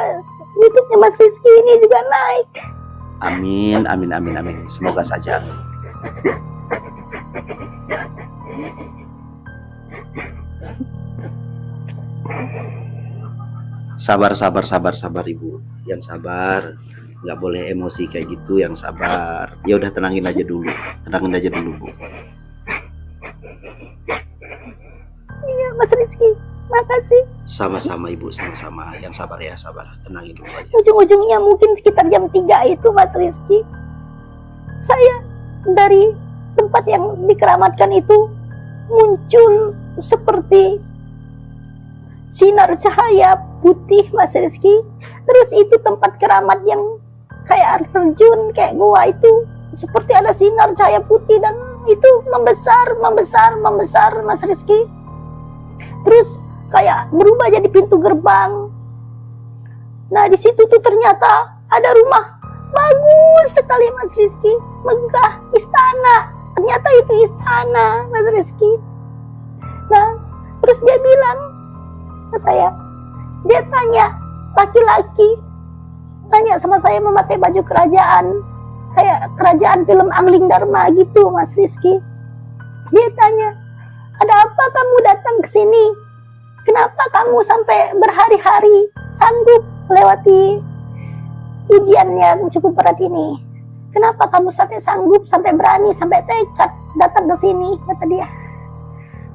YouTube-nya Mas Rizky ini juga naik. Amin. Semoga saja. Sabar Ibu. Yang sabar. Nggak boleh emosi kayak gitu, yang sabar. Ya udah tenangin aja dulu Bu. Iya Mas Rizky, makasih. Sama-sama Ibu, sama-sama. Yang sabar ya, sabar. Tenangin dulu aja. Ujung-ujungnya mungkin sekitar jam 3 itu Mas Rizky, saya dari tempat yang dikeramatkan itu muncul seperti sinar cahaya putih Mas Rizky. Terus itu tempat keramat yang kayak air terjun, kayak gua itu seperti ada sinar cahaya putih dan itu membesar Mas Rizky. Terus kayak berubah jadi pintu gerbang. Nah di situ tuh ternyata ada rumah bagus sekali Mas Rizky, megah, istana. Ternyata itu istana Mas Rizky. Nah terus dia bilang sama saya, dia tanya, laki-laki tanya sama saya memakai baju kerajaan, kayak kerajaan film Angling Dharma gitu Mas Rizky. Dia tanya, ada apa kamu datang ke sini? Kenapa kamu sampai berhari-hari sanggup lewati ujian yang cukup berat ini? Kenapa kamu sampai sanggup, sampai berani, sampai tekad datang ke sini? Kata dia.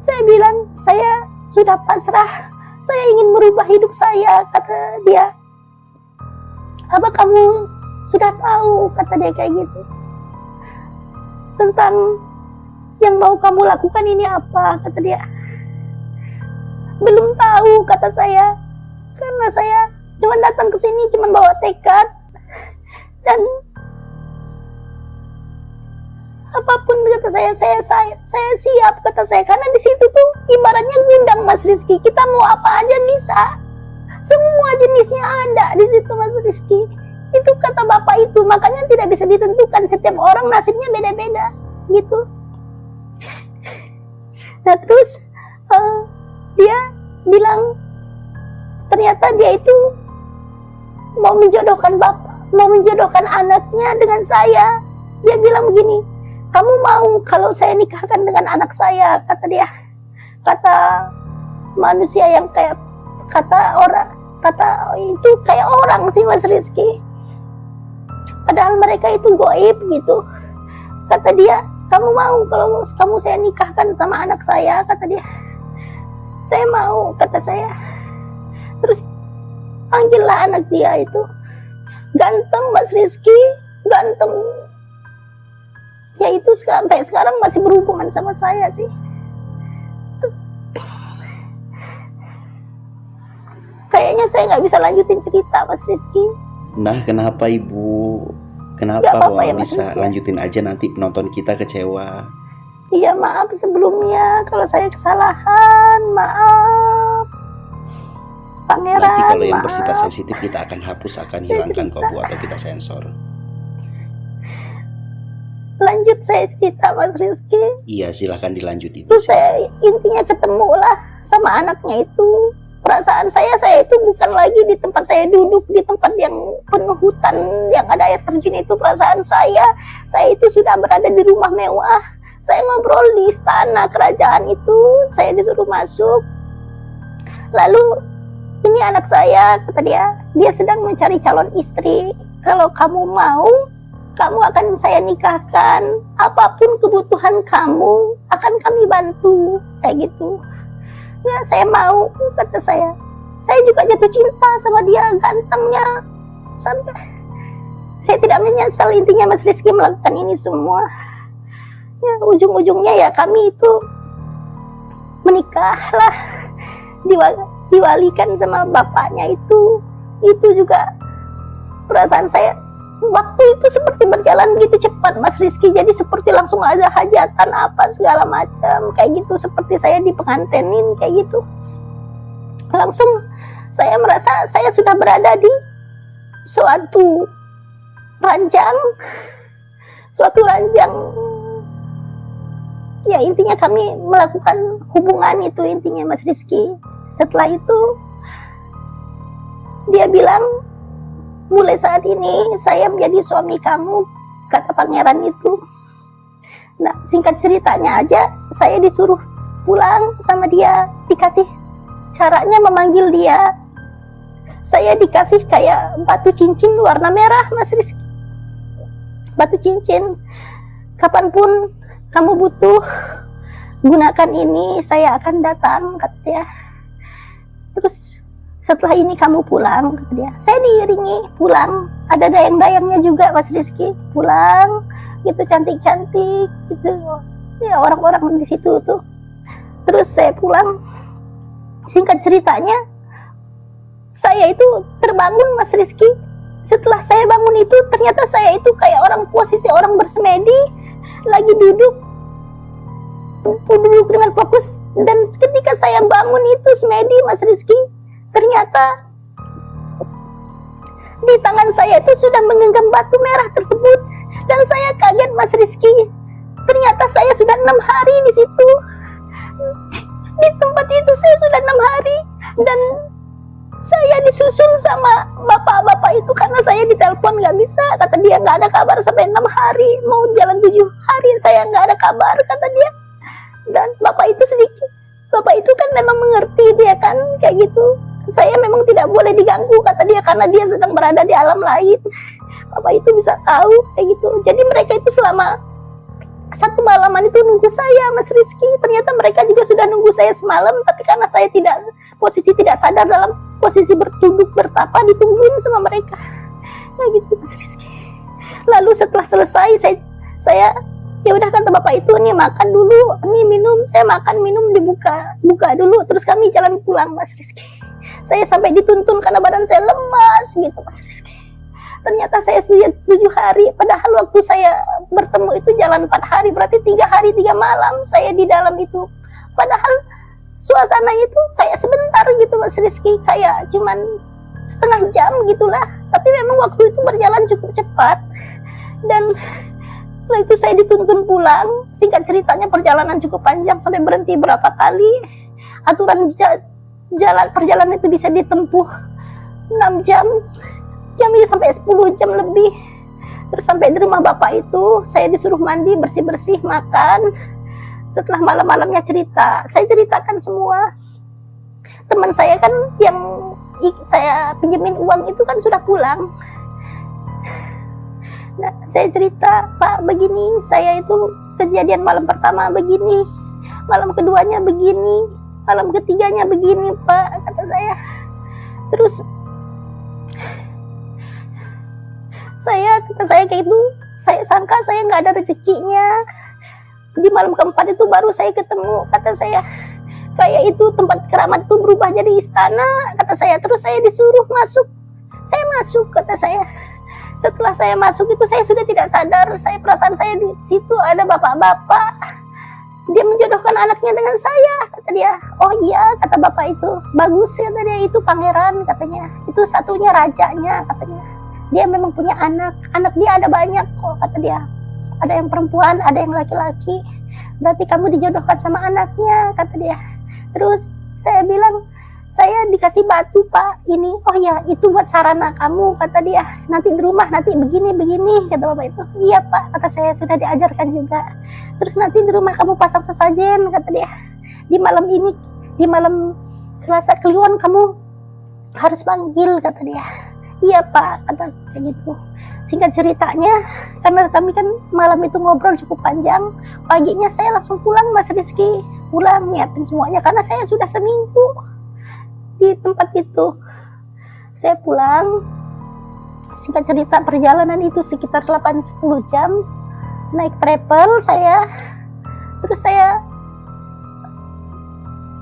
Saya bilang, saya sudah pasrah, saya ingin merubah hidup saya, kata dia. Apa kamu sudah tahu, kata dia kayak gitu, tentang yang mau kamu lakukan ini apa, kata dia. Belum tahu, kata saya, karena saya cuma datang ke sini cuma bawa tekad dan apapun, kata saya siap, kata saya, karena di situ tuh ibaratnya gudang Mas Rizky, kita mau apa aja bisa, semua jenisnya ada di situ Mas Rizky. Itu kata bapak itu, makanya tidak bisa ditentukan, setiap orang nasibnya beda-beda gitu. Nah terus dia bilang ternyata dia itu mau menjodohkan anaknya dengan saya. Dia bilang begini, kamu mau kalau saya nikahkan dengan anak saya, kata dia. Kata manusia yang kayak kata itu kayak orang sih Mas Rizky, padahal mereka itu goib gitu. Kata dia, kamu mau kalau kamu saya nikahkan sama anak saya, kata dia. Saya mau, kata saya. Terus panggillah anak dia itu, ganteng Mas Rizky, ganteng. Ya itu sampai sekarang masih berhubungan sama saya sih. Kayaknya saya nggak bisa lanjutin cerita Mas Rizky. Nah kenapa Ibu? Kenapa Nggak apa-apa ya, Mas bisa Rizky. lanjutin aja, nanti penonton kita kecewa. Iya maaf sebelumnya kalau saya kesalahan, maaf Pangeran. Nanti kalau yang maaf. bersifat sensitif kita akan hapus, akan Saya hilangkan kok cerita. Bu, atau kita sensor. Lanjut saya cerita Mas Rizky. Iya silahkan dilanjut Ibu. Terus saya intinya ketemu lah sama anaknya itu. Perasaan saya itu bukan lagi di tempat saya duduk, di tempat yang penuh hutan, yang ada air terjun itu. Perasaan saya itu sudah berada di rumah mewah. Saya ngobrol di istana kerajaan itu, saya disuruh masuk. Lalu ini anak saya, kata dia sedang mencari calon istri. Kalau kamu mau, kamu akan saya nikahkan. Apapun kebutuhan kamu, akan kami bantu. Kayak gitu. Ya, saya mau, kata saya. Saya juga jatuh cinta sama dia, gantengnya. Sampai saya tidak menyesal intinya Mas Rizky melakukan ini semua. Ya, ujung-ujungnya ya kami itu menikahlah, diwalikan sama bapaknya itu juga perasaan saya waktu itu seperti berjalan begitu cepat Mas Rizky, jadi seperti langsung ada hajatan apa segala macam kayak gitu, seperti saya dipengantenin kayak gitu. Langsung saya merasa saya sudah berada di suatu ranjang ya, intinya kami melakukan hubungan itu intinya Mas Rizky. Setelah itu dia bilang, mulai saat ini saya menjadi suami kamu, kata pangeran itu. Nah, singkat ceritanya aja, saya disuruh pulang sama dia, dikasih caranya memanggil dia. Saya dikasih kayak batu cincin warna merah Mas Rizky, batu cincin. Kapanpun kamu butuh, gunakan ini, saya akan datang, kata dia. Terus setelah ini kamu pulang, kata dia. Saya diiringi pulang, ada dayang-dayangnya juga Mas Rizky, pulang gitu, cantik-cantik gitu ya, orang-orang di situ tuh. Terus saya pulang, singkat ceritanya saya itu terbangun Mas Rizky. Setelah saya bangun itu ternyata saya itu kayak orang, posisi orang bersemedi, lagi duduk dengan fokus. Dan ketika saya bangun itu semedi Mas Rizky, ternyata di tangan saya itu sudah menggenggam batu merah tersebut. Dan saya kaget Mas Rizky, ternyata saya sudah 6 hari di situ, di tempat itu saya sudah 6 hari. Dan saya disusul sama bapak-bapak itu karena saya ditelepon nggak bisa, kata dia nggak ada kabar sampai 6 hari, mau jalan 7 hari saya nggak ada kabar, kata dia. Dan bapak itu bapak itu kan memang mengerti, dia kan kayak gitu, saya memang tidak boleh diganggu, kata dia, karena dia sedang berada di alam lain. Bapak itu bisa tahu kayak gitu. Jadi mereka itu selama 1 malaman itu nunggu saya Mas Rizky. Ternyata mereka juga sudah nunggu saya semalam, tapi karena saya posisi tidak sadar dalam posisi bertunduk bertapa, ditungguin sama mereka kayak gitu Mas Rizky. Lalu setelah selesai saya ya udah, kata bapak itu, nih makan dulu, nih minum. Saya makan minum, buka dulu, terus kami jalan pulang Mas Rizky. Saya sampai dituntun karena badan saya lemas gitu Mas Rizky. Ternyata saya sudah 7 hari, padahal waktu saya bertemu itu jalan 4 hari, berarti 3 hari 3 malam saya di dalam itu. Padahal suasananya itu kayak sebentar gitu Mas Rizky, kayak cuman setengah jam gitulah. Tapi memang waktu itu berjalan cukup cepat. Dan setelah itu saya dituntun pulang. Singkat ceritanya perjalanan cukup panjang, sampai berhenti berapa kali. Aturan perjalanan itu bisa ditempuh 6 jam, jamnya sampai 10 jam lebih. Terus sampai di rumah bapak itu saya disuruh mandi, bersih-bersih, makan. Setelah malam-malamnya saya ceritakan semua. Teman saya kan yang saya pinjemin uang itu kan sudah pulang. Nah, saya cerita, Pak, begini, saya itu kejadian malam pertama begini, malam keduanya begini, malam ketiganya begini, Pak, kata saya. Terus kata saya kayak itu, saya sangka saya nggak ada rezekinya. Di malam keempat itu baru saya ketemu, kata saya, kayak itu tempat keramat itu berubah jadi istana, kata saya. Terus saya disuruh masuk, saya masuk, kata saya. Setelah saya masuk itu saya sudah tidak sadar, perasaan saya di situ ada bapak-bapak, dia menjodohkan anaknya dengan saya, kata dia. Oh iya, kata bapak itu, bagus, kata dia, itu pangeran, katanya, itu satunya rajanya, katanya. Dia memang punya anak dia ada banyak kok, kata dia, ada yang perempuan, ada yang laki-laki, berarti kamu dijodohkan sama anaknya, kata dia. Terus saya bilang, saya dikasih batu, Pak, ini. Oh ya, itu buat sarana kamu, kata dia, nanti di rumah nanti begini, kata bapak itu. Iya, Pak, kata saya, sudah diajarkan juga. Terus nanti di rumah kamu pasang sesajen, kata dia. Di malam Selasa Kliwon kamu harus panggil, kata dia. Iya Pak, kata kayak gitu. Singkat ceritanya, karena kami kan malam itu ngobrol cukup panjang, paginya saya langsung pulang Mas Rizky, pulang nyiapin semuanya karena saya sudah seminggu di tempat itu. Saya pulang, singkat cerita perjalanan itu sekitar 8-10 jam, naik travel saya, terus saya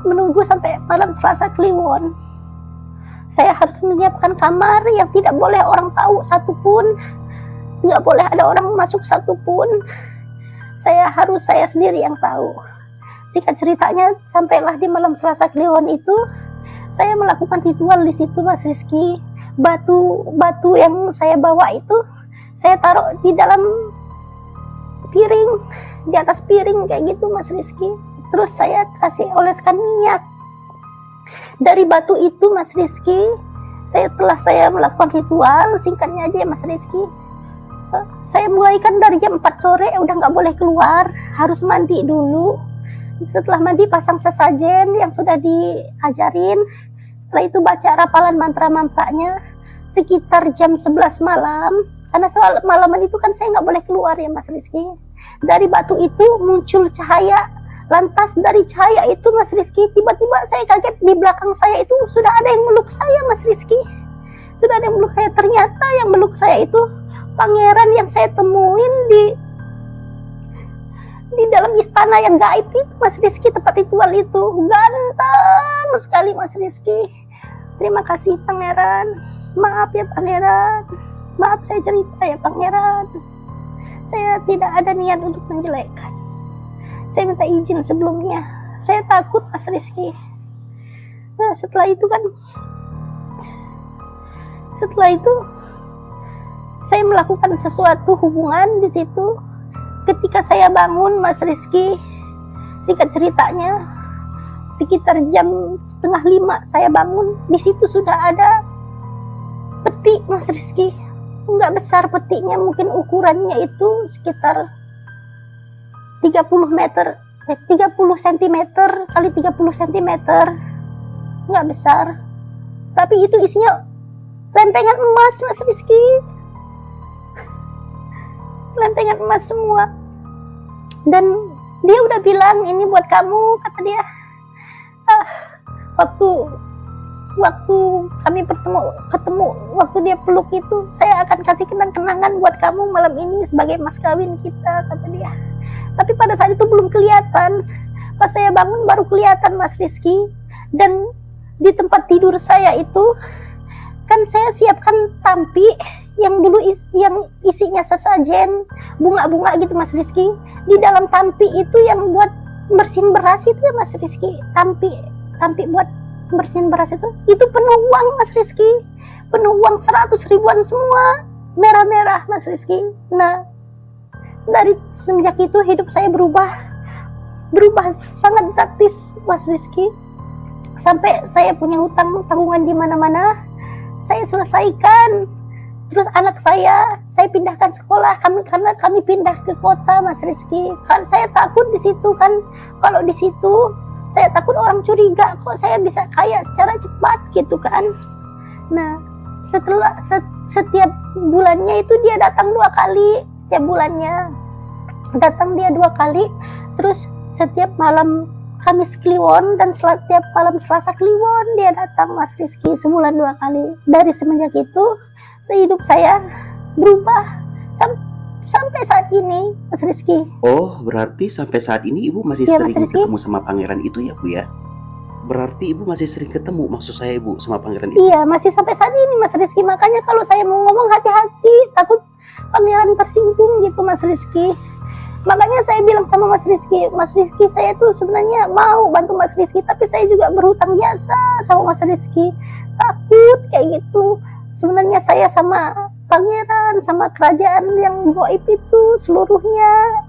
menunggu sampai malam Selasa Kliwon. Saya harus menyiapkan kamar yang tidak boleh orang tahu satupun, nggak boleh ada orang masuk satupun. Saya sendiri yang tahu. Singkat ceritanya, sampailah di malam Selasa Kliwon itu, saya melakukan ritual di situ Mas Rizky. Batu yang saya bawa itu, saya taruh di dalam piring, di atas piring kayak gitu Mas Rizky. Terus saya kasih oleskan minyak. Dari batu itu Mas Rizky, setelah saya melakukan ritual, singkatnya aja ya Mas Rizky, saya mulai kan dari jam 4 sore udah nggak boleh keluar, harus mandi dulu. Setelah mandi pasang sesajen yang sudah diajarin, setelah itu baca rapalan mantra-mantranya sekitar jam 11 malam, karena soal malaman itu kan saya nggak boleh keluar ya Mas Rizky. Dari batu itu muncul cahaya. Lantas dari cahaya itu Mas Rizky, tiba-tiba saya kaget, di belakang saya itu sudah ada yang meluk saya Mas Rizky. Sudah ada yang meluk saya. Ternyata yang meluk saya itu pangeran yang saya temuin di dalam istana yang gaib itu Mas Rizky, tempat ritual itu. Ganteng sekali Mas Rizky. Terima kasih Pangeran. Maaf ya Pangeran. Maaf saya cerita ya Pangeran. Saya tidak ada niat untuk menjelekkan. Saya minta izin sebelumnya. Saya takut Mas Rizky. Nah setelah itu saya melakukan sesuatu hubungan di situ. Ketika saya bangun Mas Rizky, singkat ceritanya sekitar jam 4:30 saya bangun. Di situ sudah ada peti Mas Rizky. Enggak besar petinya, mungkin ukurannya itu sekitar 30 cm kali 30 cm, nggak besar, tapi itu isinya lempengan emas Mas Rizky, lempengan emas semua. Dan dia udah bilang ini buat kamu, kata dia. Waktu kami ketemu, waktu dia peluk itu, saya akan kasih kenang-kenangan buat kamu malam ini sebagai mas kawin kita, kata dia. Tapi pada saat itu belum kelihatan. Pas saya bangun baru kelihatan Mas Rizky. Dan di tempat tidur saya itu kan saya siapkan tampi yang dulu yang isinya sesajen, bunga-bunga gitu Mas Rizky. Di dalam tampi itu yang buat bersihin beras itu ya Mas Rizky. Tampi buat bersihin beras itu penuh uang Mas Rizky. Penuh uang 100 ribuan semua, merah-merah Mas Rizky. Nah dari semenjak itu hidup saya berubah sangat drastis Mas Rizky. Sampai saya punya tanggungan di mana-mana saya selesaikan. Terus anak saya pindahkan sekolah karena kami pindah ke kota Mas Rizky. Kan saya takut di situ kan, kalau di situ saya takut orang curiga kok saya bisa kaya secara cepat gitu kan. Nah setelah setiap bulannya itu dia datang 2 kali. Setiap bulannya datang dia 2 kali, terus setiap malam Kamis Kliwon dan setiap malam Selasa Kliwon dia datang Mas Rizky, sebulan 2 kali. Dari semenjak itu hidup saya berubah sampai saat ini Mas Rizky. Oh berarti sampai saat ini ibu masih Ya, sering Mas Rizky. ketemu sama pangeran itu ya Bu ya? Berarti ibu masih sering ketemu, maksud saya ibu, sama pangeran itu? Iya masih sampai saat ini Mas Rizky. Makanya kalau saya mau ngomong hati-hati, takut pangeran tersinggung gitu Mas Rizky. Makanya saya bilang sama Mas Rizky saya tuh sebenarnya mau bantu Mas Rizky, tapi saya juga berhutang jasa sama Mas Rizky. Takut kayak gitu. Sebenarnya saya sama pangeran, sama kerajaan yang gaib itu seluruhnya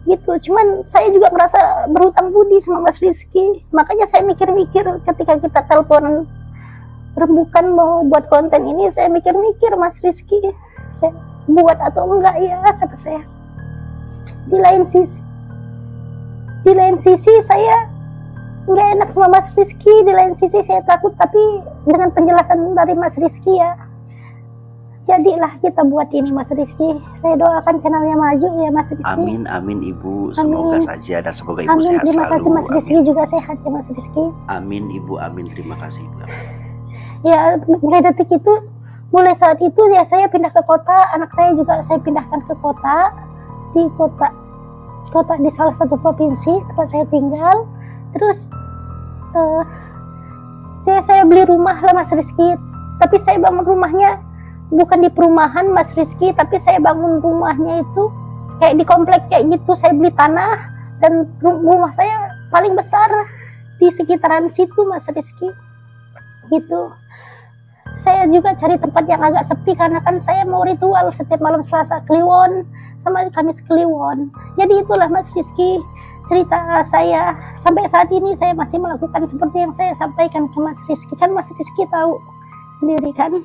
gitu. Cuman saya juga ngerasa berhutang budi sama Mas Rizky. Makanya saya mikir-mikir ketika kita telepon rembukan mau buat konten ini, saya mikir-mikir Mas Rizky, saya buat atau enggak ya, kata saya. Di lain sisi saya nggak enak sama Mas Rizky. Di lain sisi saya takut, tapi dengan penjelasan dari Mas Rizky ya, jadilah kita buat ini Mas Rizky. Saya doakan channelnya maju ya Mas Rizky. Amin, amin Ibu. Semoga Amin. saja dan semoga Ibu Amin. sehat Terima selalu. kasih Mas Rizky Amin. juga sehat ya Mas Rizky. Amin Ibu, amin. Terima kasih Ibu. Ya mulai detik itu, mulai saat itu ya saya pindah ke kota. Anak saya juga saya pindahkan ke kota, di kota di salah satu provinsi tempat saya tinggal. Terus ya saya beli rumah lah Mas Rizky. Tapi saya bangun rumahnya bukan di perumahan Mas Rizky, tapi saya bangun rumahnya itu kayak di komplek kayak gitu. Saya beli tanah dan rumah saya paling besar di sekitaran situ Mas Rizky gitu. Saya juga cari tempat yang agak sepi karena kan saya mau ritual setiap malam Selasa Kliwon sama Kamis Kliwon. Jadi itulah Mas Rizky cerita saya. Sampai saat ini saya masih melakukan seperti yang saya sampaikan ke Mas Rizky. Kan Mas Rizky tahu sendiri kan.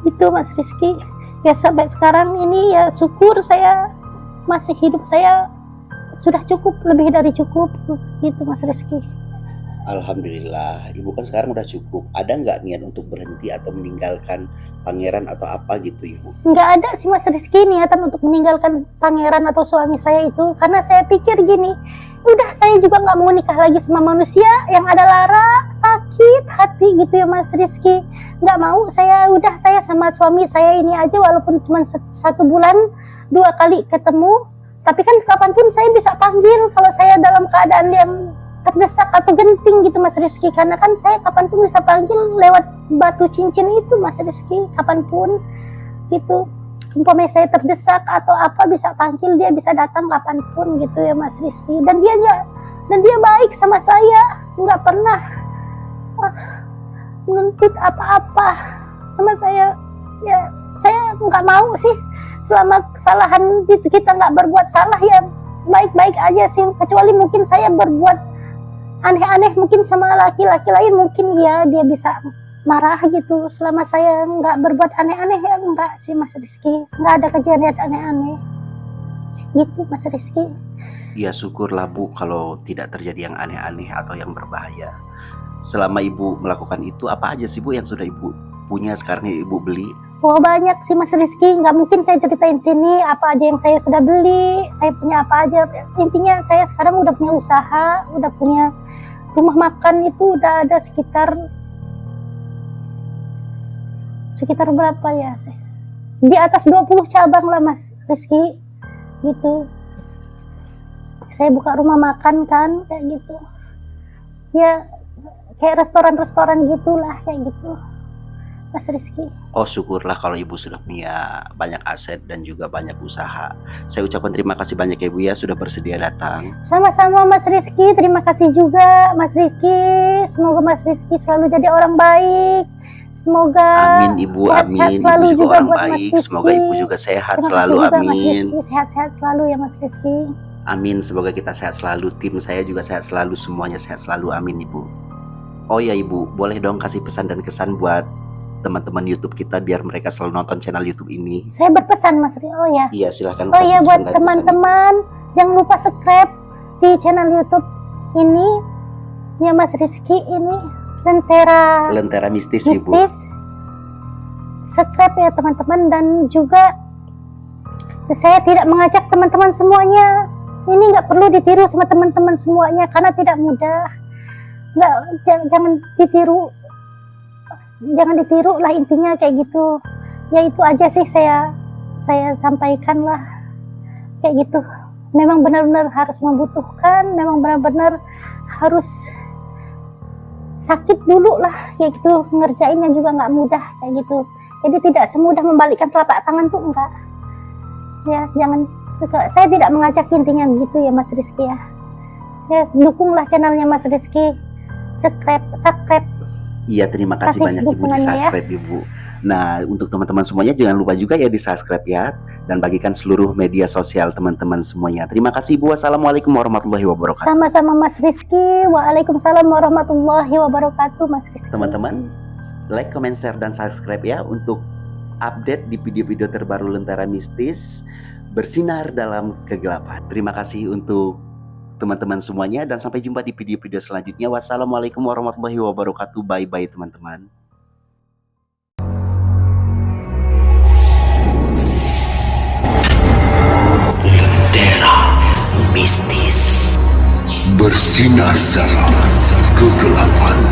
Itu Mas Rizky. Ya sampai sekarang ini ya syukur saya masih hidup, saya sudah cukup, lebih dari cukup gitu Mas Rizky. Alhamdulillah, Ibu kan sekarang udah cukup. Ada nggak niat untuk berhenti atau meninggalkan pangeran atau apa gitu Ibu? Nggak ada sih Mas Rizky niatan untuk meninggalkan pangeran atau suami saya itu, karena saya pikir gini, udah saya juga nggak mau nikah lagi sama manusia yang ada lara, sakit hati gitu ya Mas Rizky. Nggak mau, saya sama suami saya ini aja walaupun cuma 1 bulan 2 kali ketemu, tapi kan kapanpun saya bisa panggil kalau saya dalam keadaan yang terdesak atau genting gitu Mas Rizky, karena kan saya kapanpun bisa panggil lewat batu cincin itu Mas Rizky, kapanpun gitu. Umpamanya saya terdesak atau apa bisa panggil, dia bisa datang kapanpun gitu ya Mas Rizky. Dan dia baik sama saya, nggak pernah menuntut apa-apa sama saya. Ya saya nggak mau sih, selama kesalahan itu kita nggak berbuat salah ya baik-baik aja sih, kecuali mungkin saya berbuat aneh-aneh mungkin sama laki-laki lain, mungkin ya dia bisa marah gitu. Selama saya nggak berbuat aneh-aneh ya enggak sih Mas Rizky, nggak ada kejadian aneh-aneh gitu Mas Rizky. Ya syukurlah Bu kalau tidak terjadi yang aneh-aneh atau yang berbahaya. Selama Ibu melakukan itu, apa aja sih Bu yang sudah Ibu punya sekarang yang Ibu beli? Wah banyak sih Mas Rizky, nggak mungkin saya ceritain sini apa aja yang saya sudah beli, saya punya apa aja. Intinya saya sekarang udah punya usaha, udah punya rumah makan, itu udah ada sekitar berapa ya, di atas 20 cabang lah Mas Rizky gitu. Saya buka rumah makan kan kayak gitu ya, kayak restoran gitulah kayak gitu Mas Rizky. Oh syukurlah kalau Ibu sudah punya banyak aset dan juga banyak usaha. Saya ucapkan terima kasih banyak ya Bu ya sudah bersedia datang. Sama-sama Mas Rizky, terima kasih juga Mas Rizky. Semoga Mas Rizky selalu jadi orang baik. Semoga Amin Ibu, sehat-sehat amin. selalu Ibu juga juga orang buat Mas baik. Rizky. Semoga Ibu juga sehat Terima selalu. kasih juga, Mas Amin. Rizky. Sehat-sehat selalu ya Mas Rizky. Amin. Semoga kita sehat selalu. Tim saya juga sehat selalu. Semuanya sehat selalu. Amin Ibu. Oh ya Ibu, boleh dong kasih pesan dan kesan buat teman-teman YouTube kita biar mereka selalu nonton channel YouTube ini. Saya berpesan Mas Rizky. Oh ya. Iya silahkan. Oh kasih ya, pesan buat dan kesan. teman-teman jangan lupa subscribe di channel YouTube ini ya Mas Rizky, ini Lentera Mistis Ibu. Mistis. Subscribe ya teman-teman, dan juga saya tidak mengajak teman-teman semuanya, ini nggak perlu ditiru sama teman-teman semuanya karena tidak mudah. Jangan ditiru lah, intinya kayak gitu ya. Itu aja sih saya sampaikan lah kayak gitu. Memang benar-benar harus membutuhkan, memang benar-benar harus sakit dulu lah kayak gitu, ngerjainnya juga nggak mudah kayak gitu. Jadi tidak semudah membalikkan telapak tangan tuh, enggak ya. Jangan, saya tidak mengajak, intinya gitu ya Mas Rizky ya. Ya dukunglah channelnya Mas Rizky, subscribe. Iya, terima kasih banyak Ibu di subscribe ya. Ibu. Nah, untuk teman-teman semuanya jangan lupa juga ya di subscribe ya, dan bagikan seluruh media sosial teman-teman semuanya. Terima kasih Ibu. Wassalamualaikum warahmatullahi wabarakatuh. Sama-sama Mas Rizky. Waalaikumsalam warahmatullahi wabarakatuh Mas Rizky. Teman-teman, like, comment, share, dan subscribe ya untuk update di video-video terbaru Lentera Mistis bersinar dalam kegelapan. Terima kasih untuk teman-teman semuanya, dan sampai jumpa di video-video selanjutnya. Wassalamualaikum warahmatullahi wabarakatuh. Bye-bye teman-teman. Lentera mistis bersinar dalam kegelapan.